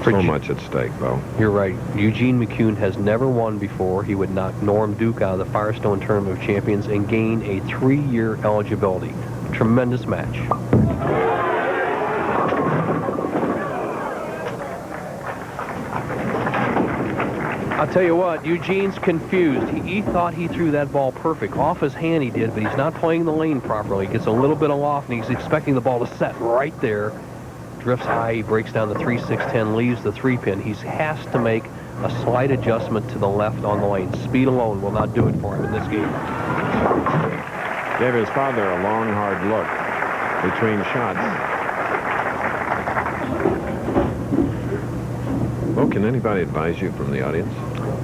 So much at stake, Bo. You're right. Eugene McCune has never won before. He would knock Norm Duke out of the Firestone Tournament of Champions and gain a 3-year eligibility. Tremendous match. I'll tell you what, Eugene's confused. He thought he threw that ball perfect. Off his hand he did, but he's not playing the lane properly. He gets a little bit aloft, and he's expecting the ball to set right there. Drifts high, he breaks down the 3-6-10, leaves the 3-pin. He has to make a slight adjustment to the left on the lane. Speed alone will not do it for him in this game. Gave his father a long, hard look between shots. Well, can anybody advise you from the audience?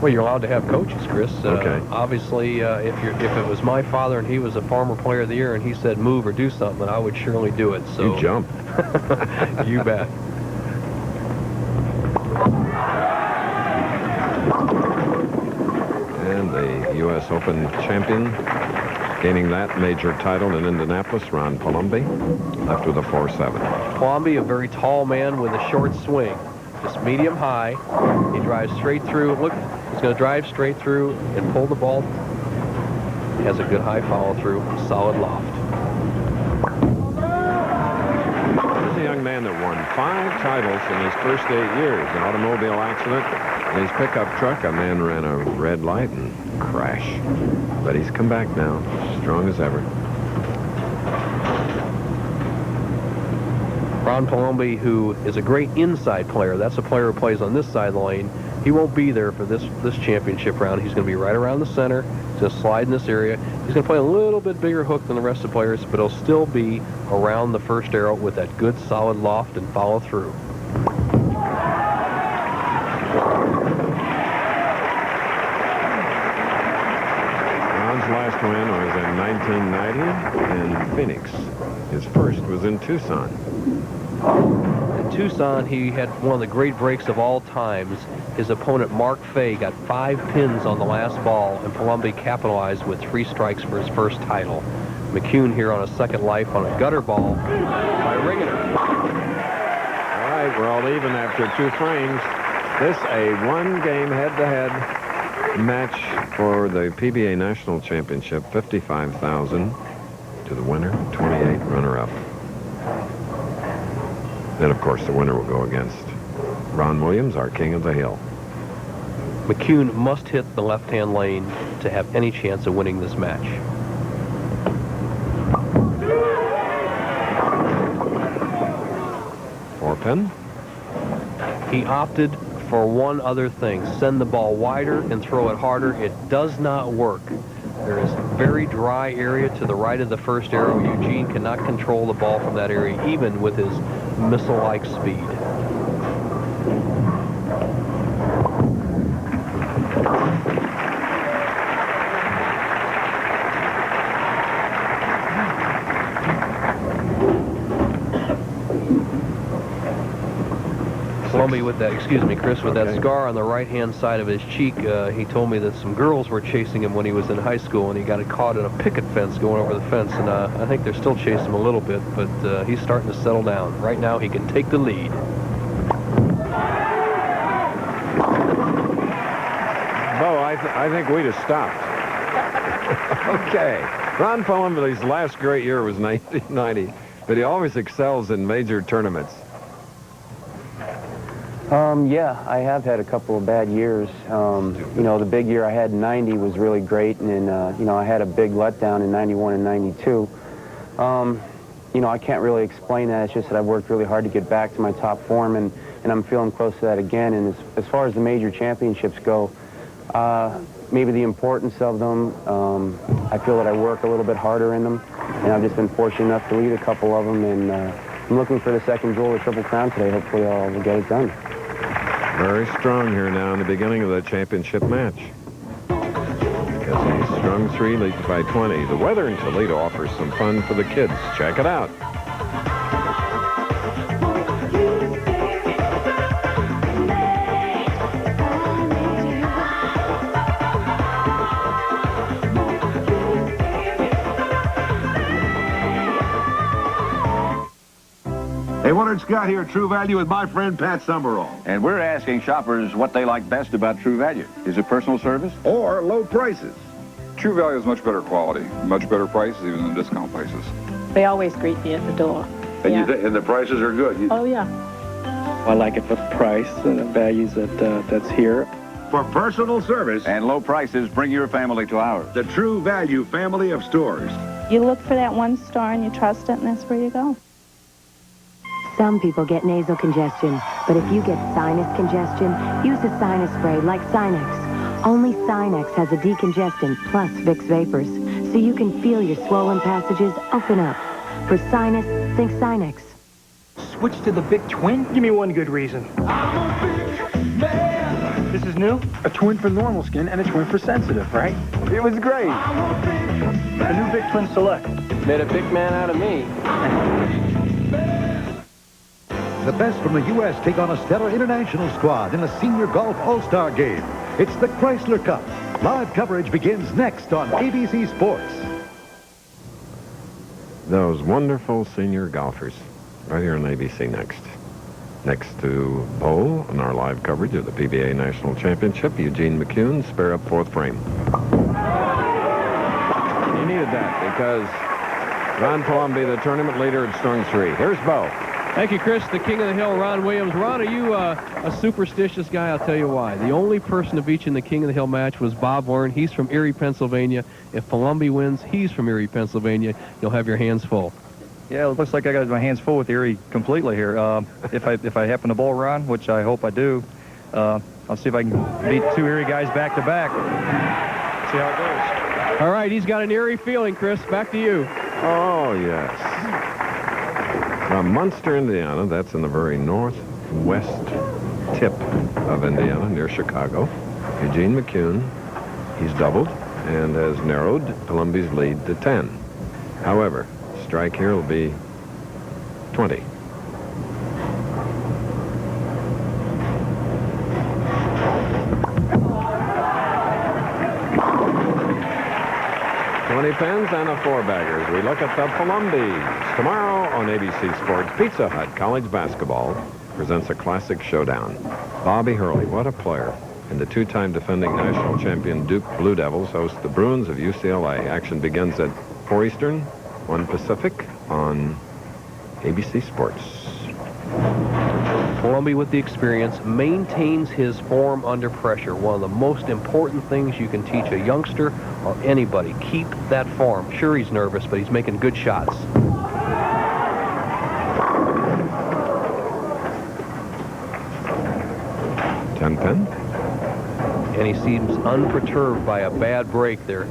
Well, you're allowed to have coaches, Chris. Okay. Obviously, if it was my father and he was a former player of the year and he said move or do something, I would surely do it. So you jump. You bet. And the U.S. Open champion, gaining that major title in Indianapolis, Ron Palombi, left with a 4-7. Palombi, a very tall man with a short swing. Just medium high. He drives straight through. Look, he's going to drive straight through and pull the ball. He has a good high follow through, solid loft. Here's a young man that won 5 titles in his first 8 years. An automobile accident in his pickup truck. A man ran a red light and crashed. But he's come back now, strong as ever. Ron Palombi, who is a great inside player. That's a player who plays on this side of the lane. He won't be there for this championship round. He's going to be right around the center. He's going to slide in this area. He's going to play a little bit bigger hook than the rest of the players, but he'll still be around the first arrow with that good solid loft and follow through. Ron's last win was in 1990 in Phoenix. His first was in Tucson. In Tucson, he had one of the great breaks of all times. His opponent, Mark Fay, got 5 pins on the last ball, and Palombi capitalized with 3 strikes for his first title. McCune here on a second life on a gutter ball by Ringener. All right, we're all even after 2 frames. This a 1-game head-to-head match for the PBA National Championship. $55,000 to the winner, 28 runner-up. Then, of course, the winner will go against Ron Williams, our king of the hill. McCune must hit the left-hand lane to have any chance of winning this match. Four-pin. He opted for one other thing, send the ball wider and throw it harder. It does not work. There is a very dry area to the right of the first arrow. Eugene cannot control the ball from that area, even with his missile-like speed. Palombi with that, excuse me, Chris, with that scar on the right-hand side of his cheek, he told me that some girls were chasing him when he was in high school, and he got caught in a picket fence going over the fence, and I think they're still chasing him a little bit, but he's starting to settle down. Right now, he can take the lead. I think we'd have stopped. Okay. Ron Palombi's last great year was 1990, but he always excels in major tournaments. Yeah, I have had a couple of bad years. You know, the big year I had in 90 was really great, and then, you know, I had a big letdown in 91 and 92. You know, I can't really explain that. It's just that I've worked really hard to get back to my top form, and I'm feeling close to that again. And as far as the major championships go, maybe the importance of them, I feel that I work a little bit harder in them, and I've just been fortunate enough to lead a couple of them, and I'm looking for the second jewel of the Triple Crown today. Hopefully I'll get it done. Very strong here now in the beginning of the championship match. As he strung 3, leads by 20. The weather in Toledo offers some fun for the kids. Check it out. Hey, Willard Scott here, True Value with my friend Pat Summerall. And we're asking shoppers what they like best about True Value. Is it personal service? Or low prices. True Value is much better quality, much better prices even than discount prices. They always greet me at the door. And, and the prices are good. Oh, yeah. I like it for the price and the values that's here. For personal service and low prices, bring your family to ours. The True Value family of stores. You look for that one store and you trust it, and that's where you go. Some people get nasal congestion, but if you get sinus congestion, use a sinus spray like Sinex. Only Sinex has a decongestant plus Vicks Vapors, so you can feel your swollen passages open up. For sinus, think Sinex. Switch to the big twin? Give me one good reason. This is new? A twin for normal skin and a twin for sensitive, right? It was great. The new Big Twin Select. Made a big man out of me. The best from the U.S. take on a stellar international squad in a senior golf all-star game. It's the Chrysler Cup. Live coverage begins next on ABC Sports. Those wonderful senior golfers right here on ABC next. Next to Bowl in our live coverage of the PBA National Championship, Eugene McCune, spare up 4th frame. He needed that because Ron Palombi, the tournament leader, had strung 3. Here's Bo. Thank you, Chris. The King of the Hill, Ron Williams. Ron, are you a superstitious guy? I'll tell you why. The only person to beat you in the King of the Hill match was Bob Warren. He's from Erie, Pennsylvania. If Palombi wins, he's from Erie, Pennsylvania. You'll have your hands full. Yeah, it looks like I got my hands full with Erie completely here. If I happen to bowl Ron, which I hope I do, I'll see if I can beat 2 Erie guys back to back. See how it goes. All right, he's got an Erie feeling, Chris. Back to you. Oh, yes. Munster, Indiana, that's in the very northwest tip of Indiana, near Chicago. Eugene McCune, he's doubled and has narrowed Palombi's lead to 10. However, strike here will be 20. Pens and a 4-baggers. We look at the Palombis. Tomorrow on ABC Sports, Pizza Hut College Basketball presents a classic showdown. Bobby Hurley, what a player. And the 2-time defending national champion Duke Blue Devils host the Bruins of UCLA. Action begins at 4 Eastern, 1 Pacific on ABC Sports. Palombi, with the experience, maintains his form under pressure. One of the most important things you can teach a youngster or anybody. Keep that form. Sure, he's nervous, but he's making good shots. Ten. And he seems unperturbed by a bad break there.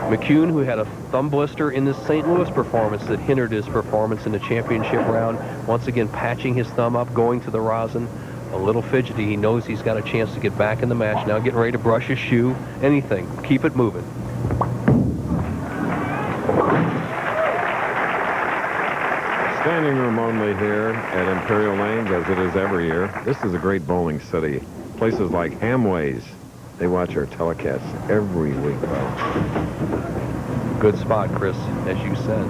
McCune, who had a thumb blister in this St. Louis performance that hindered his performance in the championship round, once again patching his thumb up, going to the rosin, a little fidgety. He knows he's got a chance to get back in the match now, getting ready to brush his shoe, anything. Keep it moving. Standing room only here at Imperial Lanes, as it is every year. This is a great bowling city. Places like Hamways, they watch our telecasts every week. Good spot, Chris, as you said.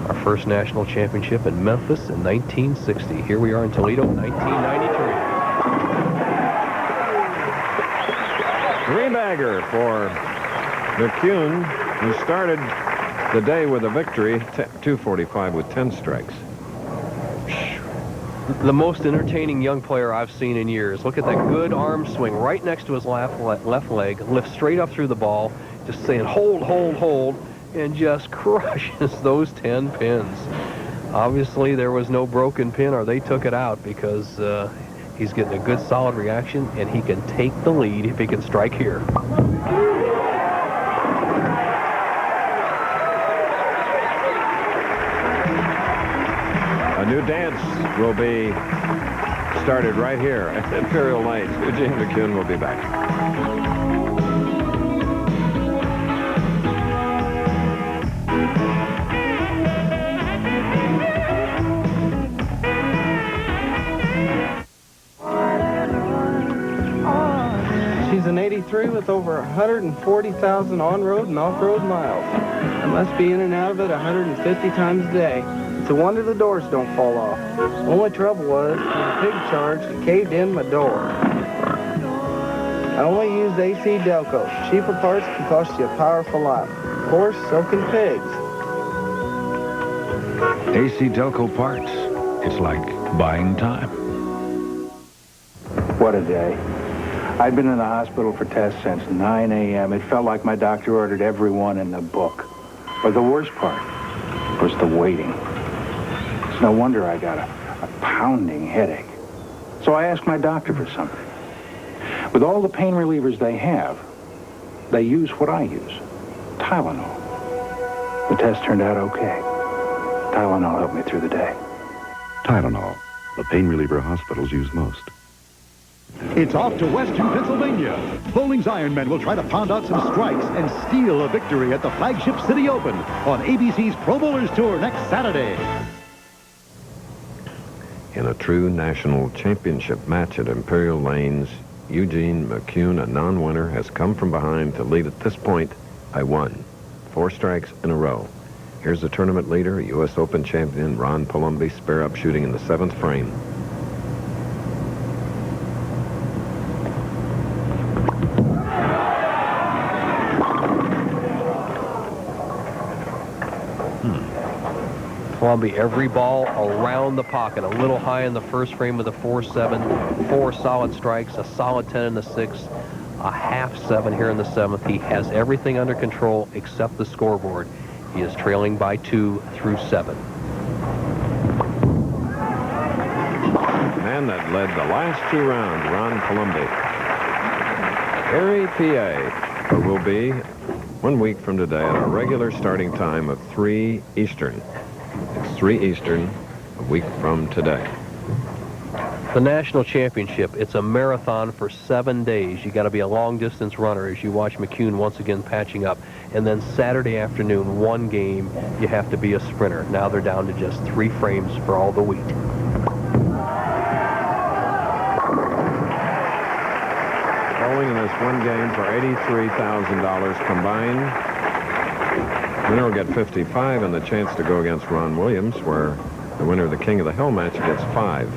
Our first national championship in Memphis in 1960. Here we are in Toledo, 1993. Three-bagger for McCune, who started the day with a victory, 245 with 10 strikes. The most entertaining young player I've seen in years. Look at that good arm swing right next to his left leg, lifts straight up through the ball, just saying hold, hold, hold, and just crushes those 10 pins. Obviously, there was no broken pin, or they took it out, because he's getting a good solid reaction, and he can take the lead if he can strike here. A new dance will be started right here at Imperial Lanes. Eugene McCune will be back. She's an 83 with over 140,000 on-road and off-road miles. I must be in and out of it 150 times a day. It's a wonder the doors don't fall off. Only trouble was the pig charge that caved in my door. I only use AC Delco. Cheaper parts can cost you a powerful lot. Of course, so can pigs. AC Delco parts. It's like buying time. What a day. I'd been in the hospital for tests since 9 a.m. It felt like my doctor ordered every one in the book. But the worst part was the waiting. It's no wonder I got a pounding headache. So I asked my doctor for something. With all the pain relievers they have, they use what I use, Tylenol. The test turned out okay. Tylenol helped me through the day. Tylenol, the pain reliever hospitals use most. It's off to Western Pennsylvania. Bowling's Ironmen will try to pound out some strikes and steal a victory at the flagship City Open on ABC's Pro Bowlers Tour next Saturday. In a true national championship match at Imperial Lanes, Eugene McCune, a non-winner, has come from behind to lead at this point by 1. 4 strikes in a row. Here's the tournament leader, U.S. Open champion Ron Palombi, spare up shooting in the 7th frame. Palombi, every ball around the pocket, a little high in the first frame with a 4-7, 4 solid strikes, a solid 10 in the 6th, a half 7 here in the 7th. He has everything under control except the scoreboard. He is trailing by 2 through 7. Man that led the last 2 rounds, Ron Palombi. Erie, PA, will be 1 week from today at our regular starting time of 3 Eastern. It's 3 Eastern, a week from today. The National Championship, it's a marathon for 7 days. You got to be a long-distance runner as you watch McCune once again patching up. And then Saturday afternoon, 1 game, you have to be a sprinter. Now they're down to just 3 frames for all the wheat. Bowling in this 1 game for $83,000 combined. Winner will get 55 and the chance to go against Ron Williams, where the winner of the King of the Hill match gets 5.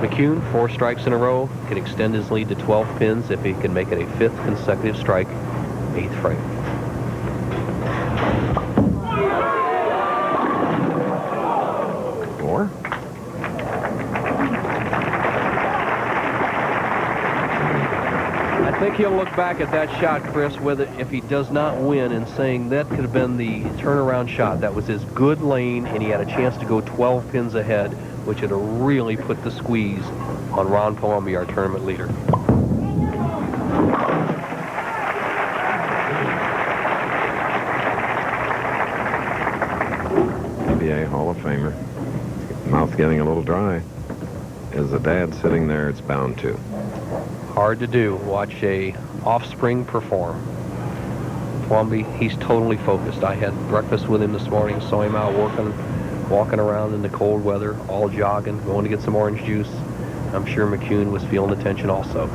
McCune, 4 strikes in a row, can extend his lead to 12 pins if he can make it a 5th consecutive strike, 8th frame. Or I think he'll look back at that shot, Chris, with it if he does not win, and saying that could have been the turnaround shot. That was his good lane, and he had a chance to go 12 pins ahead, which would have really put the squeeze on Ron Palombi, our tournament leader. PBA Hall of Famer. Mouth getting a little dry. Is the dad sitting there? It's bound to. Hard to do. Watch a offspring perform. Palombi, he's totally focused. I had breakfast with him this morning, saw him out walking around in the cold weather, all jogging, going to get some orange juice. I'm sure McCune was feeling the tension also.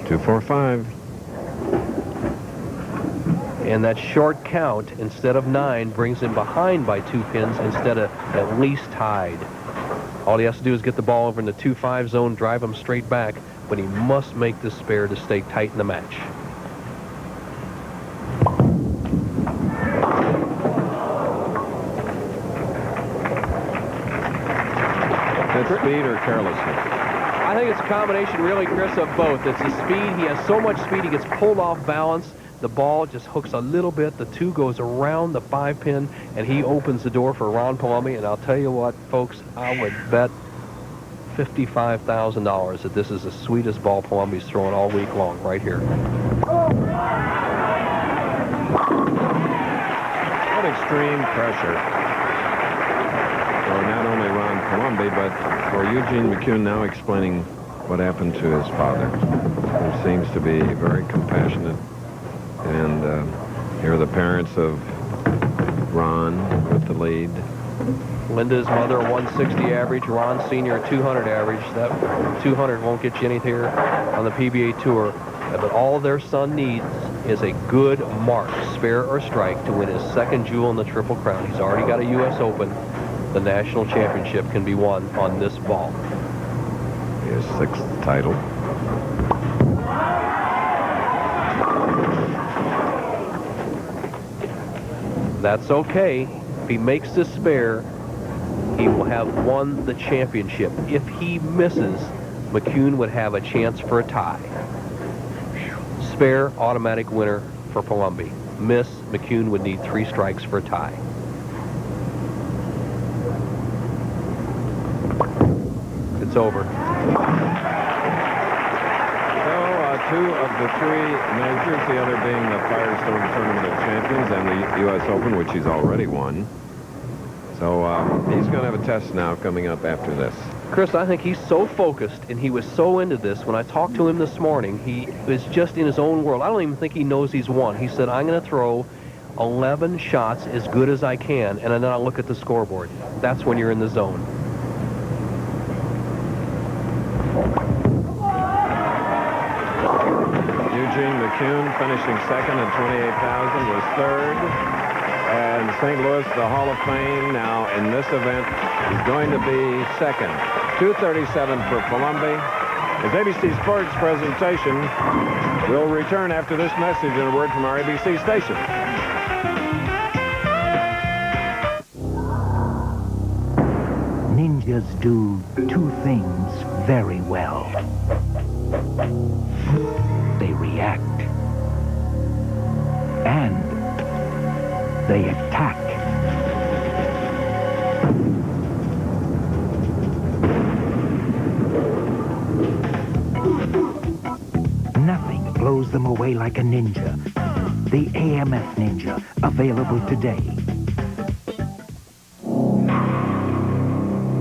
Two, 4, 5. And that short count, instead of 9, brings him behind by 2 pins instead of at least tied. All he has to do is get the ball over in the 2-5 zone, drive him straight back, but he must make this spare to stay tight in the match. That's speed or carelessness? I think it's a combination, really, Chris, of both. It's the speed. He has so much speed, he gets pulled off balance. The ball just hooks a little bit. The 2 goes around the 5 pin, and he opens the door for Ron Palombi. And I'll tell you what, folks, I would bet $55,000 that this is the sweetest ball Palombi's throwing all week long, right here. What extreme pressure for not only Ron Palombi, but for Eugene McCune, now explaining what happened to his father, who seems to be very compassionate. And here are the parents of Ron with the lead. Linda's mother, 160 average. Ron Sr., 200 average. That 200 won't get you anything here on the PBA Tour. But all their son needs is a good mark, spare or strike, to win his 2nd jewel in the Triple Crown. He's already got a U.S. Open. The National Championship can be won on this ball. His 6th title. That's okay. If he makes this spare, he will have won the championship. If he misses, McCune would have a chance for a tie. Spare, automatic winner for Palombi. Miss, McCune would need 3 strikes for a tie. It's over. So, 2 of the 3 majors, the other being the Firestone Tournament of Champions and the U.S. Open, which he's already won. So he's going to have a test now coming up after this. Chris, I think he's so focused, and he was so into this. When I talked to him this morning, he was just in his own world. I don't even think he knows he's won. He said, I'm going to throw 11 shots as good as I can, and then I'll look at the scoreboard. That's when you're in the zone. Eugene McCune finishing 2nd at 28,000, was 3rd. And St. Louis, the Hall of Fame, now in this event, is going to be 2nd. 237 for Palombi. As ABC Sports presentation will return after this message and a word from our ABC station. Ninjas do 2 things very well. They react. And they attack. Nothing blows them away like a ninja. The AMF Ninja, available today.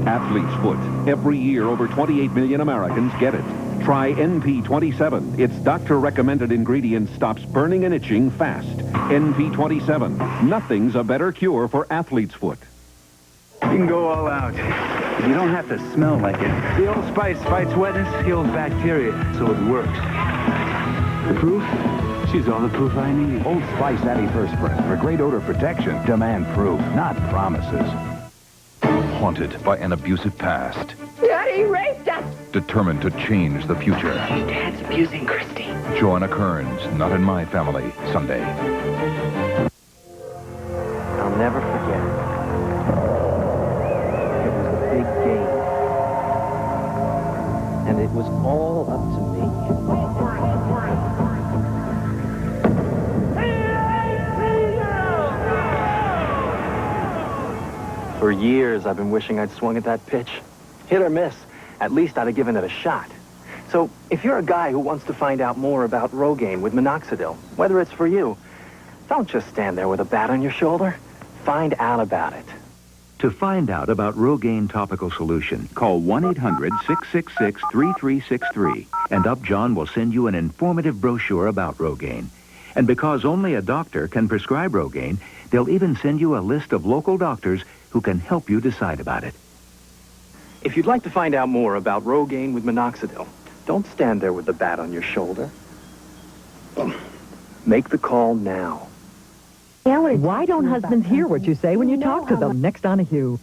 Athlete's Foot. Every year, over 28 million Americans get it. Try NP27. Its doctor-recommended ingredient stops burning and itching fast. NP27. Nothing's a better cure for Athlete's Foot. You can go all out. But you don't have to smell like it. The Old Spice fights wetness, kills bacteria, so it works. The proof? She's all the proof I need. Old Spice Anti-Perspirant for great odor protection. Demand proof, not promises. Haunted by an abusive past. Daddy raped us! Determined to change the future. Dad's abusing Christy. Joanna Kearns, Not in My Family, Sunday. I'll never forget it. It was a big game. And it was all up to me. For years, I've been wishing I'd swung at that pitch. Hit or miss, at least I'd have given it a shot. So, if you're a guy who wants to find out more about Rogaine with minoxidil, whether it's for you, don't just stand there with a bat on your shoulder. Find out about it. To find out about Rogaine topical solution, call 1-800-666-3363, and Upjohn will send you an informative brochure about Rogaine. And because only a doctor can prescribe Rogaine, they'll even send you a list of local doctors who can help you decide about it. If you'd like to find out more about Rogaine with minoxidil, don't stand there with the bat on your shoulder. Make the call now. Why don't husbands hear what you say when you talk to them? Next on A Hugh.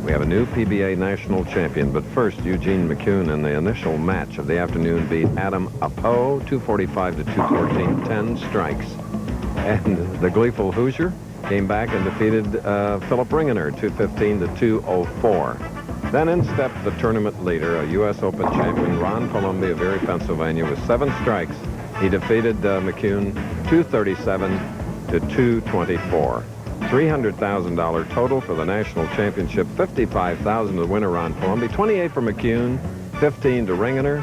We have a new PBA National Champion, but first, Eugene McCune in the initial match of the afternoon beat Adam Apo, 245 to 214, 10 strikes. And the gleeful Hoosier came back and defeated Phillip Ringener, 215 to 204. Then in stepped the tournament leader, a U.S. Open champion, Ron Palombi of Erie, Pennsylvania, with 7 strikes. He defeated McCune 237 to 224. $300,000 total for the national championship. $55,000 to the winner, Ron Palombi. 28 for McCune, 15 to Ringener,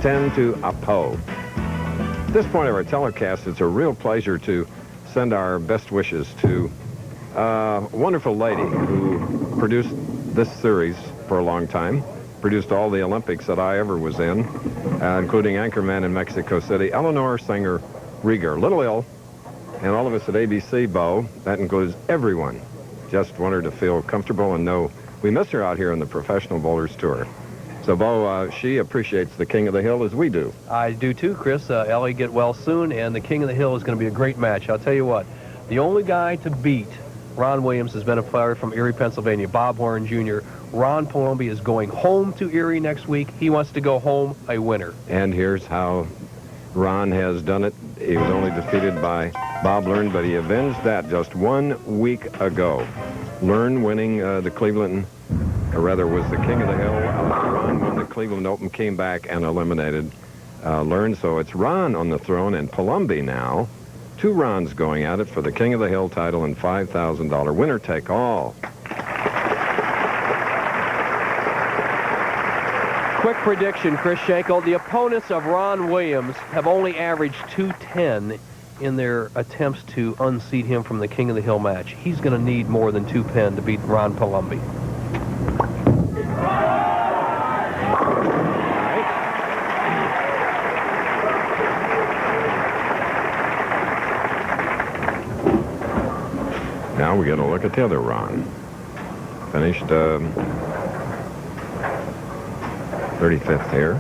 10 to Apo. At this point of our telecast, it's a real pleasure to send our best wishes to a wonderful lady who produced this series for a long time, produced all the Olympics that I ever was in, including Anchorman in Mexico City, Eleanor Singer Rieger. Little ill, and all of us at ABC, Bo, that includes everyone, just want her to feel comfortable and know we miss her out here on the Professional Bowlers Tour. So, Bo, she appreciates the King of the Hill as we do. I do too, Chris. Ellie, get well soon, and the King of the Hill is going to be a great match. I'll tell you what, the only guy to beat Ron Williams has been a player from Erie, Pennsylvania, Bob Horn Jr. Ron Palombi is going home to Erie next week. He wants to go home a winner. And here's how Ron has done it. He was only defeated by Bob Learn, but he avenged that just 1 week ago. Learn winning the Cleveland, or rather was the King of the Hill. Ron won the Cleveland Open, came back and eliminated Learn. So it's Ron on the throne and Palombi now. 2 Rons going at it for the King of the Hill title and $5,000 winner take all. Quick prediction, Chris Schenkel. The opponents of Ron Williams have only averaged 210 in their attempts to unseat him from the King of the Hill match. He's going to need more than 210 to beat Ron Palombi. Now we get a look at the other Ron. Finished 35th here.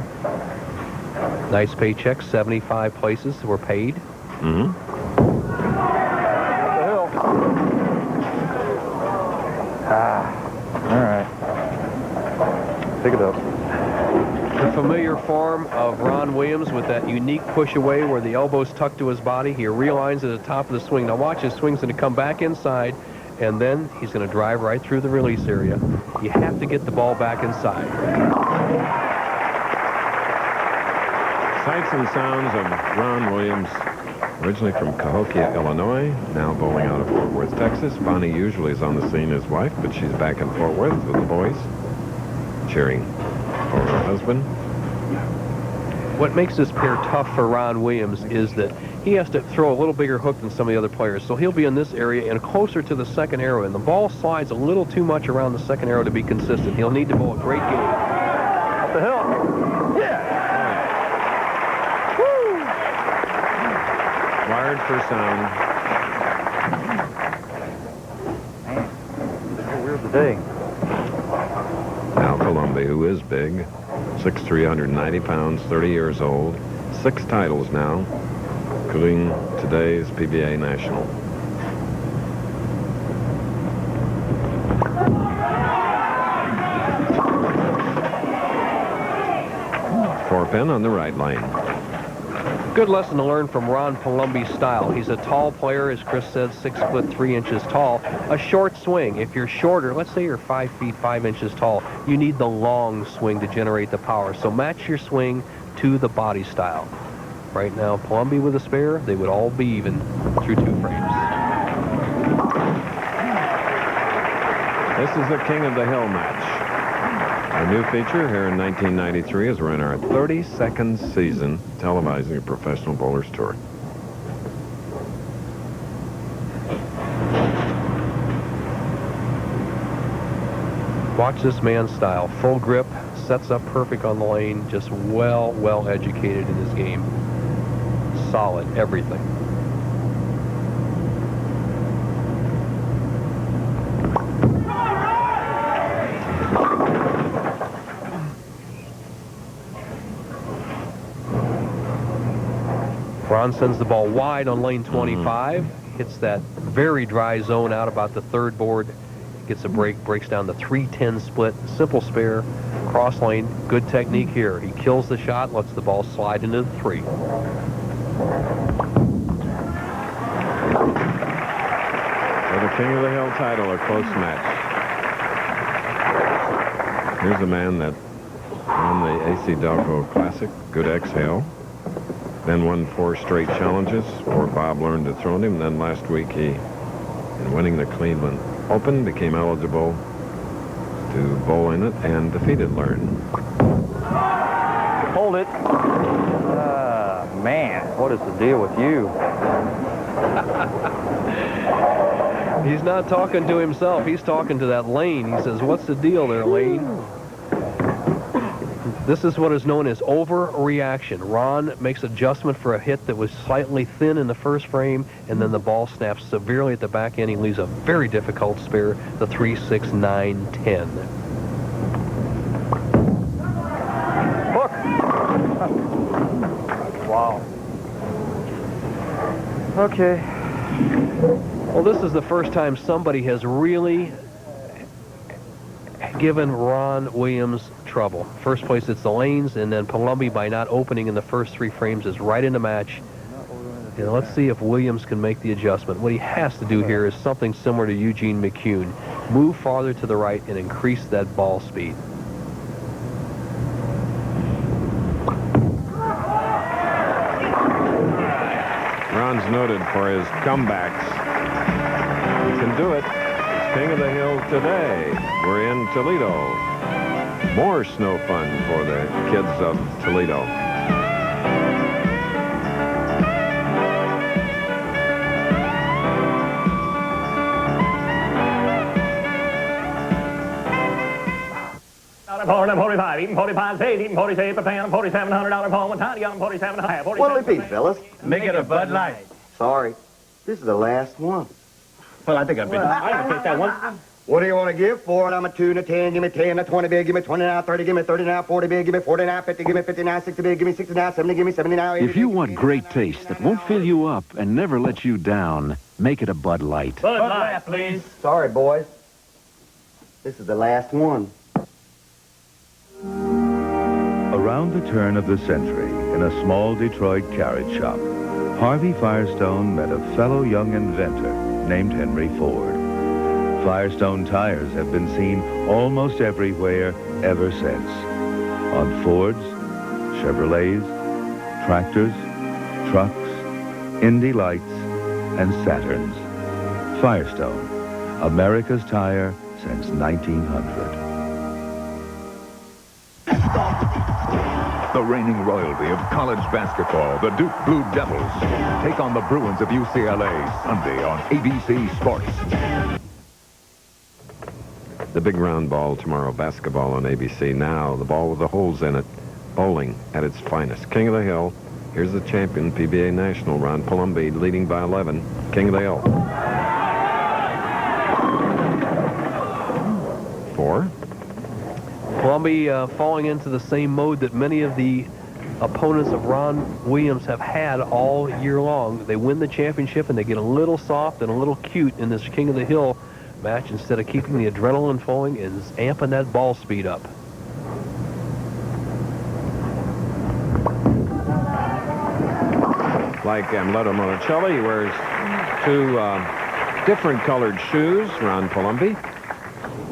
Nice paycheck, 75 places were paid. Mm-hmm. All right. Pick it up. The familiar form of Ron Williams with that unique push away where the elbow's tucked to his body. He realigns at the top of the swing. Now watch, his swing's going to come back inside, and then he's going to drive right through the release area. You have to get the ball back inside. Sights and sounds of Ron Williams, originally from Cahokia, Illinois, now bowling out of Fort Worth, Texas. Bonnie usually is on the scene, his wife, but she's back in Fort Worth with the boys, cheering for her husband. What makes this pair tough for Ron Williams is that he has to throw a little bigger hook than some of the other players. So he'll be in this area and closer to the second arrow, and the ball slides a little too much around the second arrow to be consistent. He'll need to bowl a great game. Up the hill. Yeah. Woo. Wired for sound. Oh, weird the day. Now Palombi, who is big, 6'3", 190 pounds, 30 years old, 6 titles now, including today's PBA National. Four-pin on the right lane. Good lesson to learn from Ron Palombi's style. He's a tall player, as Chris said, 6'3" tall. A short swing. If you're shorter, let's say you're 5 feet 5 inches tall, you need the long swing to generate the power. So match your swing to the body style. Right now, Palombi with a spare, they would all be even through 2 frames. This is the King of the Hill match. Our new feature here in 1993 as we're in our 32nd season televising a Professional Bowlers Tour. Watch this man's style. Full grip, sets up perfect on the lane, just well educated in his game. Solid, everything. Ron sends the ball wide on lane 25. Hits that very dry zone out about the third board. Gets a break, breaks down the 3-10 split. Simple spare, cross lane. Good technique here. He kills the shot, lets the ball slide into the 3. For the King of the Hill title, a close match. Here's a man that won the AC Delco Classic. Good exhale. Then won 4 straight challenges before Bob learned to throw him. Then last week he, in winning the Cleveland Open, became eligible to bowl in it and defeated Learn. Hold it. Man, what is the deal with you? He's not talking to himself. He's talking to that lane. He says, what's the deal there, Lane? This is what is known as overreaction. Ron makes adjustment for a hit that was slightly thin in the first frame, and then the ball snaps severely at the back end. He leaves a very difficult spare, the 3, 6, 9, 10. Hook! Wow. Okay. Well, this is the first time somebody has really given Ron Williams trouble. First place, it's the lanes, and then Palombi, by not opening in the first 3 frames, is right in the match. And let's see if Williams can make the adjustment. What he has to do here is something similar to Eugene McCune. Move farther to the right and increase that ball speed. Ron's noted for his comebacks. He can do it. He's King of the Hill today. We're in Toledo. More snow fun for the kids of Toledo. $45, eating 45 cents, eating 47 a pound, $4,700 for one time, young 47 and a half. What'll it be, fellas? Make it a Bud Light. Sorry. This is the last one. Well, I think I've been. I can take that one. What do you want to give for it? I'm a 2 and a 10. Give me 10, a 20 bid. Give me 20 now, 30. Give me 30 now, 40 bid. Give me 40 now, 50. Give me 50 now, 60 bid. Give me 60 now, 70. Give me 70 now, 80. If you want great taste that won't fill you up and never let you down, make it a Bud Light. Bud Light, please. Sorry, boys. This is the last one. Around the turn of the century, in a small Detroit carriage shop, Harvey Firestone met a fellow young inventor named Henry Ford. Firestone tires have been seen almost everywhere ever since. On Fords, Chevrolets, tractors, trucks, Indy Lights, and Saturns. Firestone, America's tire since 1900. The reigning royalty of college basketball, the Duke Blue Devils, take on the Bruins of UCLA Sunday on ABC Sports. The big round ball tomorrow, basketball on ABC. Now, the ball with the holes in it, bowling at its finest. King of the Hill, here's the champion, PBA National, Ron Palombi, leading by 11. King of the Hill. 4. Palombi falling into the same mode that many of the opponents of Ron Williams have had all year long. They win the championship and they get a little soft and a little cute in this King of the Hill match instead of keeping the adrenaline flowing and amping that ball speed up. Like Amleto Monticelli, he wears 2 different colored shoes, Ron Palombi.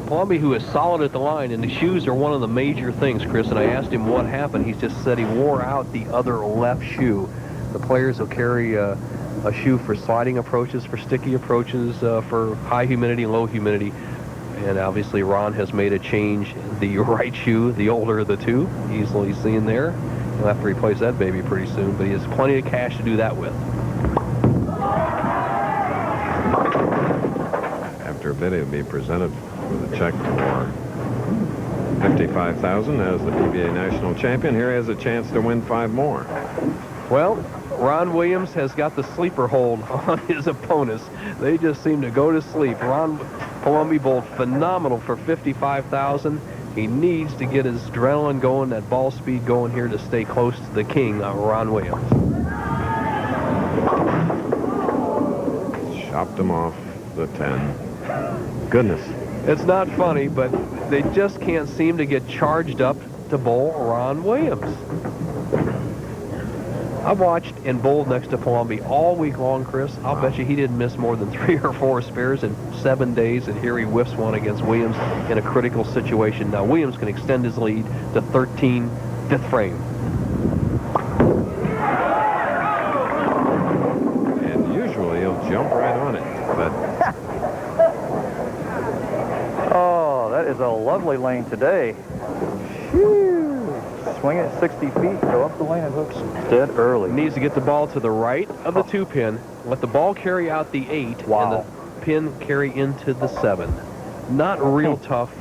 Palombi, who is solid at the line, and the shoes are one of the major things, Chris, and I asked him what happened. He just said he wore out the other left shoe. The players will carry a shoe for sliding approaches, for sticky approaches, for high humidity and low humidity. And obviously Ron has made a change. The right shoe, the older of the 2, easily seen there. He'll have to replace that baby pretty soon, but he has plenty of cash to do that with. After a bit, he'll be presented with a check for $55,000 as the PBA National Champion. Here he has a chance to win 5 more. Well, Ron Williams has got the sleeper hold on his opponents. They just seem to go to sleep. Ron Palombi bowled phenomenal for $55,000. He needs to get his adrenaline going, that ball speed going here to stay close to the king, Ron Williams. topped him off the 10. Goodness. It's not funny, but they just can't seem to get charged up to bowl Ron Williams. I've watched and bowled next to Palombi all week long, Chris. I'll bet you he didn't miss more than 3 or 4 spares in 7 days, and here he whiffs one against Williams in a critical situation. Now, Williams can extend his lead to 13, 5th frame. And usually he'll jump right on it, but... Oh, that is a lovely lane today. Phew. Swing it 60 feet, go up the lane and hooks dead early. Needs to get the ball to the right of the 2-pin, let the ball carry out the 8, and the pin carry into the 7. Not real tough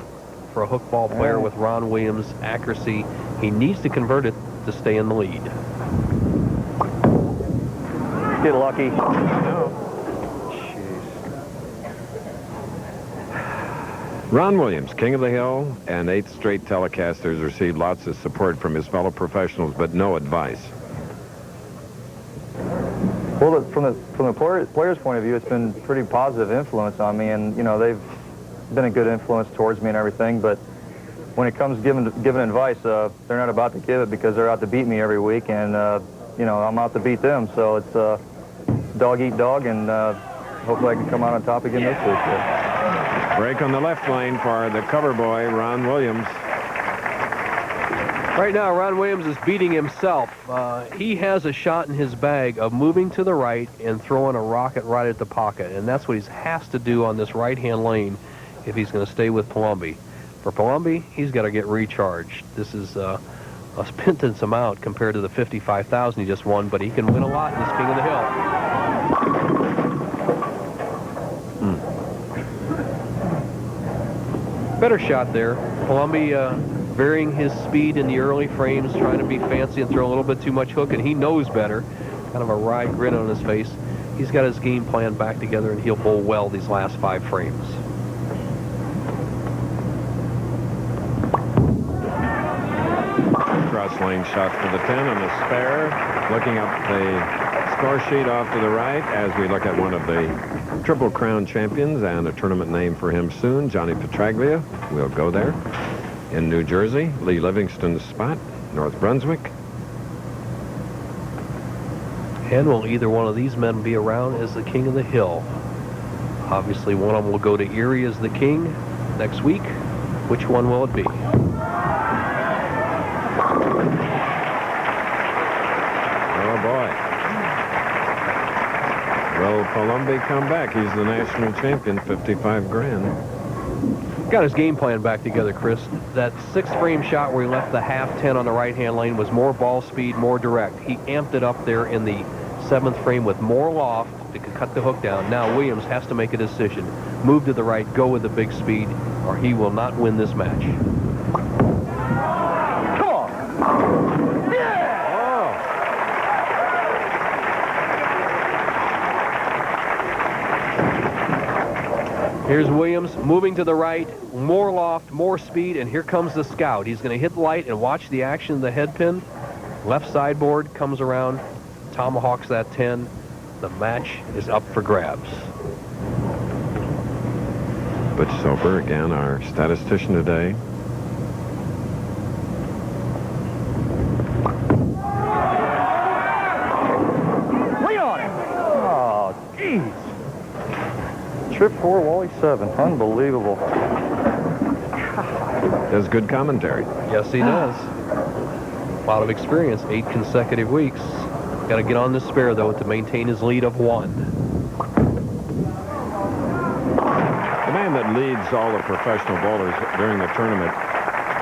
for a hook ball player with Ron Williams' accuracy. He needs to convert it to stay in the lead. Get lucky. Ron Williams, King of the Hill, and 8 straight telecasters, received lots of support from his fellow professionals, but no advice. Well, from the player's point of view, it's been pretty positive influence on me, and you know they've been a good influence towards me and everything. But when it comes to giving advice, they're not about to give it because they're out to beat me every week, and you know I'm out to beat them. So it's dog eat dog, and hopefully I can come out on top again this week. Break on the left lane for the cover boy, Ron Williams. Right now, Ron Williams is beating himself. He has a shot in his bag of moving to the right and throwing a rocket right at the pocket, and that's what he has to do on this right-hand lane if he's going to stay with Palombi. For Palombi, he's got to get recharged. This is a pittance amount compared to the $55,000 he just won, but he can win a lot in this King of the Hill. Better shot there. Palombi varying his speed in the early frames, trying to be fancy and throw a little bit too much hook, and he knows better. Kind of a wry grin on his face. He's got his game plan back together, and he'll bowl well these last 5 frames. Cross lane shot for the 10 on the spare. Looking up the score sheet off to the right as we look at one of the Triple Crown champions and a tournament name for him soon, Johnny Petraglia. We'll go there. In New Jersey, Lee Livingston's spot, North Brunswick. And will either one of these men be around as the King of the Hill? Obviously, one of them will go to Erie as the king next week. Which one will it be? Oh, boy. Will Palombi come back? He's the national champion, 55 grand. Got his game plan back together, Chris. That 6th frame shot where he left the half 10 on the right-hand lane was more ball speed, more direct. He amped it up there in the 7th frame with more loft to cut the hook down. Now Williams has to make a decision. Move to the right, go with the big speed, or he will not win this match. Come on! Yeah! Oh. Here's Williams moving to the right, more loft, more speed, and here comes the scout. He's going to hit light and watch the action of the head pin. Left sideboard comes around, tomahawks that 10. The match is up for grabs. Butch Soper, again, our statistician today. Lay on him! Oh, jeez. Trip 4, Wally 7. Unbelievable. Does good commentary. Yes, he does. A lot of experience, 8 consecutive weeks. Got to get on the spare, though, to maintain his lead of 1. The man that leads all the professional bowlers during the tournament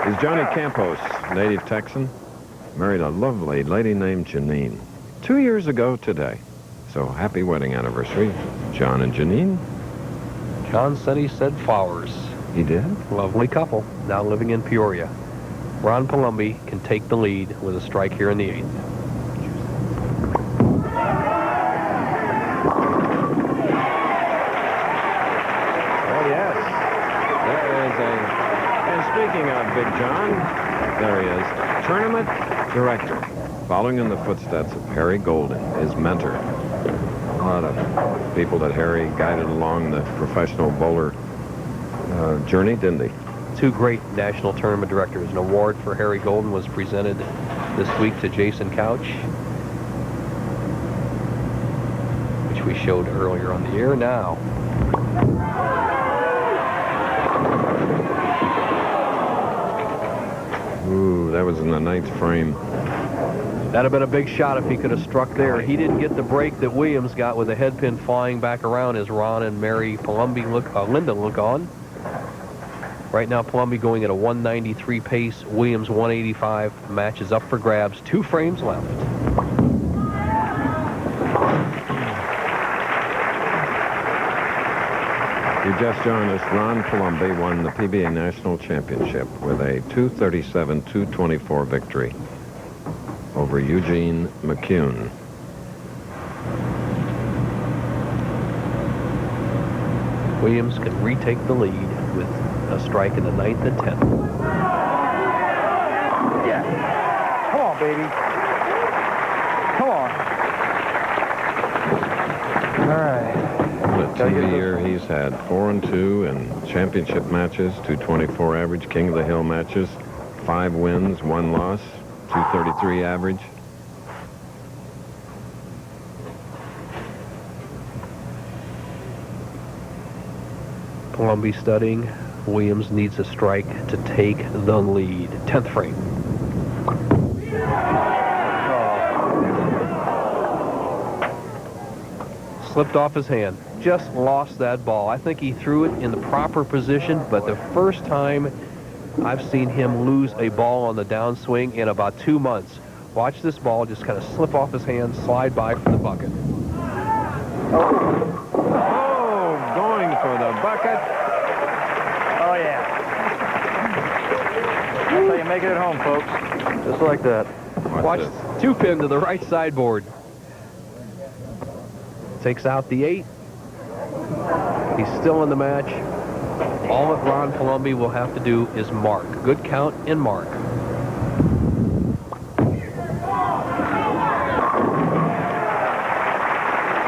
is Johnny Campos, native Texan. Married a lovely lady named Janine 2 years ago today. So happy wedding anniversary, John and Janine. John said he said flowers. He did? Lovely couple, now living in Peoria. Ron Palombi can take the lead with a strike here in the 8th. Speaking of Big John, there he is, tournament director, following in the footsteps of Harry Golden, his mentor. lot of people that Harry guided along the professional bowler journey, didn't he? Two great national tournament directors. An award for Harry Golden was presented this week to Jason Couch, which we showed earlier on the air. Now, ooh, that was in the 9th frame. That'd have been a big shot if he could have struck there. He didn't get the break that Williams got with the head pin flying back around as Ron and Mary Palombi Linden look on. Right now, Palombi going at a 193 pace. Williams 185. Match is up for grabs. 2 frames left. You just joined us. Ron Palombi won the PBA National Championship with a 237-224 victory over Eugene McCune. Williams can retake the lead with a strike in the 9th and 10th. Yeah. Come on, baby. Come on. All right. What a TV year he's had. 4-2 in championship matches, 224 average, King of the Hill matches, 5 wins, 1 loss, 233 average. Palombi studying. Williams needs a strike to take the lead. 10th frame. Slipped off his hand. Just lost that ball. I think he threw it in the proper position, but the first time I've seen him lose a ball on the downswing in about 2 months. Watch this ball just kind of slip off his hand, slide by for the bucket. Oh, going for the bucket. Oh, yeah. That's how you make it at home, folks. Just like that. Watch 2-pin to the right sideboard. Takes out the 8. He's still in the match. All that Ron Palombi will have to do is mark. Good count and mark.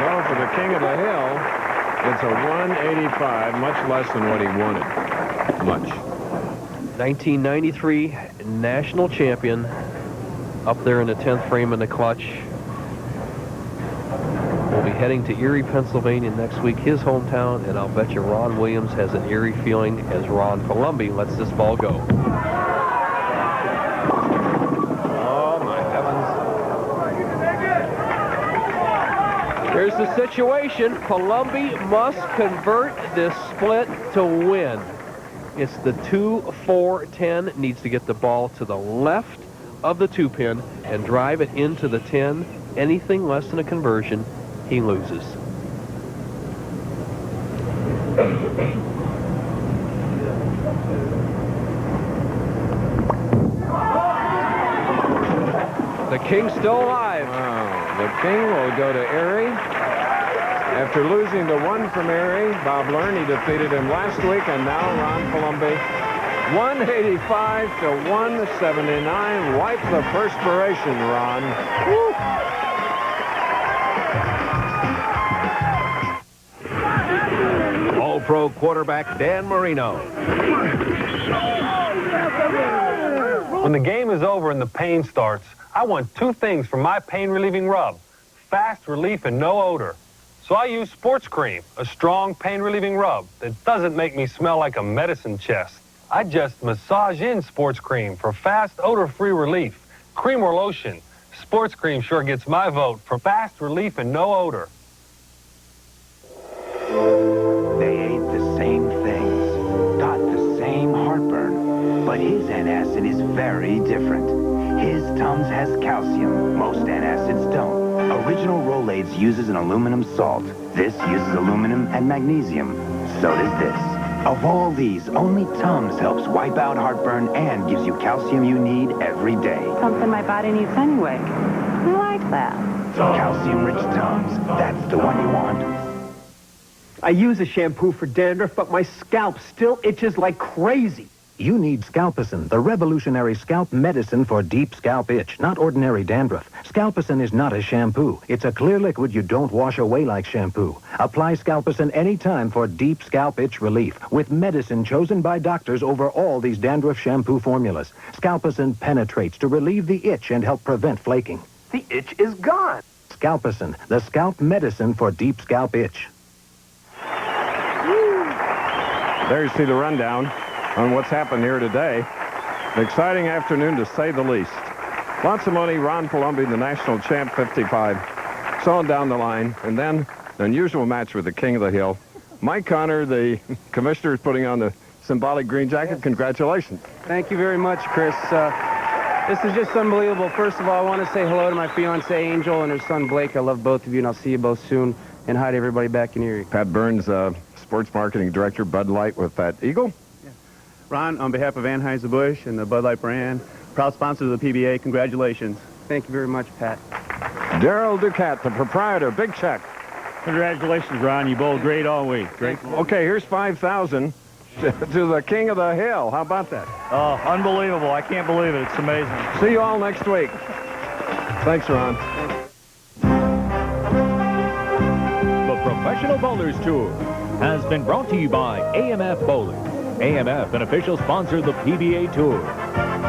Well, for the King of the Hill, it's a 185, much less than what he wanted. Much. 1993 national champion, up there in the 10th frame in the clutch. We'll be heading to Erie, Pennsylvania next week, his hometown, and I'll bet you Ron Williams has an eerie feeling as Ron Palombi lets this ball go. Oh, my heavens. Here's the situation. Palombi must convert this split to win. It's the 2-4-10. Needs to get the ball to the left of the 2-pin and drive it into the 10. Anything less than a conversion, he loses. The King's still alive. Wow. The King will go to Erie. After losing the 1 from Erie, Bob Learn, he defeated him last week, and now Ron Palombi. 185 to 179. Wipe the perspiration, Ron. Woo. All-Pro quarterback Dan Marino. When the game is over and the pain starts, I want 2 things from my pain-relieving rub: fast relief and no odor. So I use Sports Cream, a strong pain-relieving rub that doesn't make me smell like a medicine chest. I just massage in Sports Cream for fast, odor-free relief. Cream or lotion, Sports Cream sure gets my vote for fast relief and no odor. They ate the same things, got the same heartburn, but his antacid is very different. His Tums has calcium. Most antacids don't. Original Rolaids uses an aluminum salt. This uses aluminum and magnesium. So does this. Of all these, only Tums helps wipe out heartburn and gives you calcium you need every day. Something my body needs anyway. I like that. Calcium-rich Tums. That's the one you want. I use a shampoo for dandruff, but my scalp still itches like crazy. You need Scalpicin, the revolutionary scalp medicine for deep scalp itch, not ordinary dandruff. Scalpicin is not a shampoo. It's a clear liquid you don't wash away like shampoo. Apply Scalpicin anytime for deep scalp itch relief, with medicine chosen by doctors over all these dandruff shampoo formulas. Scalpicin penetrates to relieve the itch and help prevent flaking. The itch is gone. Scalpicin, the scalp medicine for deep scalp itch. There you see the rundown on what's happened here today. An exciting afternoon, to say the least. Lots of money. Ron Palombi, the national champ, 55. So on down the line. And then an unusual match with the king of the hill. Mike Connor, the commissioner, is putting on the symbolic green jacket. Yes. Congratulations. Thank you very much, Chris. This is just unbelievable. First of all, I want to say hello to my fiancée, Angel, and her son, Blake. I love both of you, and I'll see you both soon. And hi to everybody back in Erie. Pat Burns, sports marketing director, Bud Light with that Eagle. Yeah. Ron, on behalf of Anheuser-Busch and the Bud Light brand, proud sponsor of the PBA, congratulations. Thank you very much, Pat. Daryl Ducat, the proprietor, big check. Congratulations, Ron. You bowled great all week. Great. Okay, here's $5,000 to the king of the hill. How about that? Oh, unbelievable. I can't believe it. It's amazing. See you all next week. Thanks, Ron. The Professional Bowlers Tour has been brought to you by AMF Bowling. AMF, an official sponsor of the PBA Tour.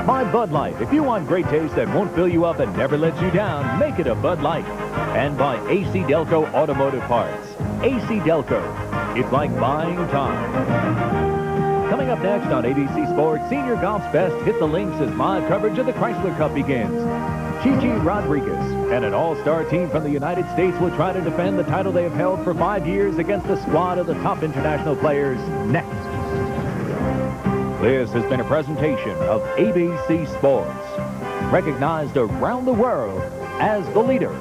By Bud Light. If you want great taste that won't fill you up and never lets you down, make it a Bud Light. And by AC Delco Automotive Parts. AC Delco. It's like buying time. Coming up next on ABC Sports, Senior Golf's Best hit the links as live coverage of the Chrysler Cup begins. Gigi Rodriguez and an all-star team from the United States will try to defend the title they have held for 5 years against a squad of the top international players next. This has been a presentation of ABC Sports, recognized around the world as the leader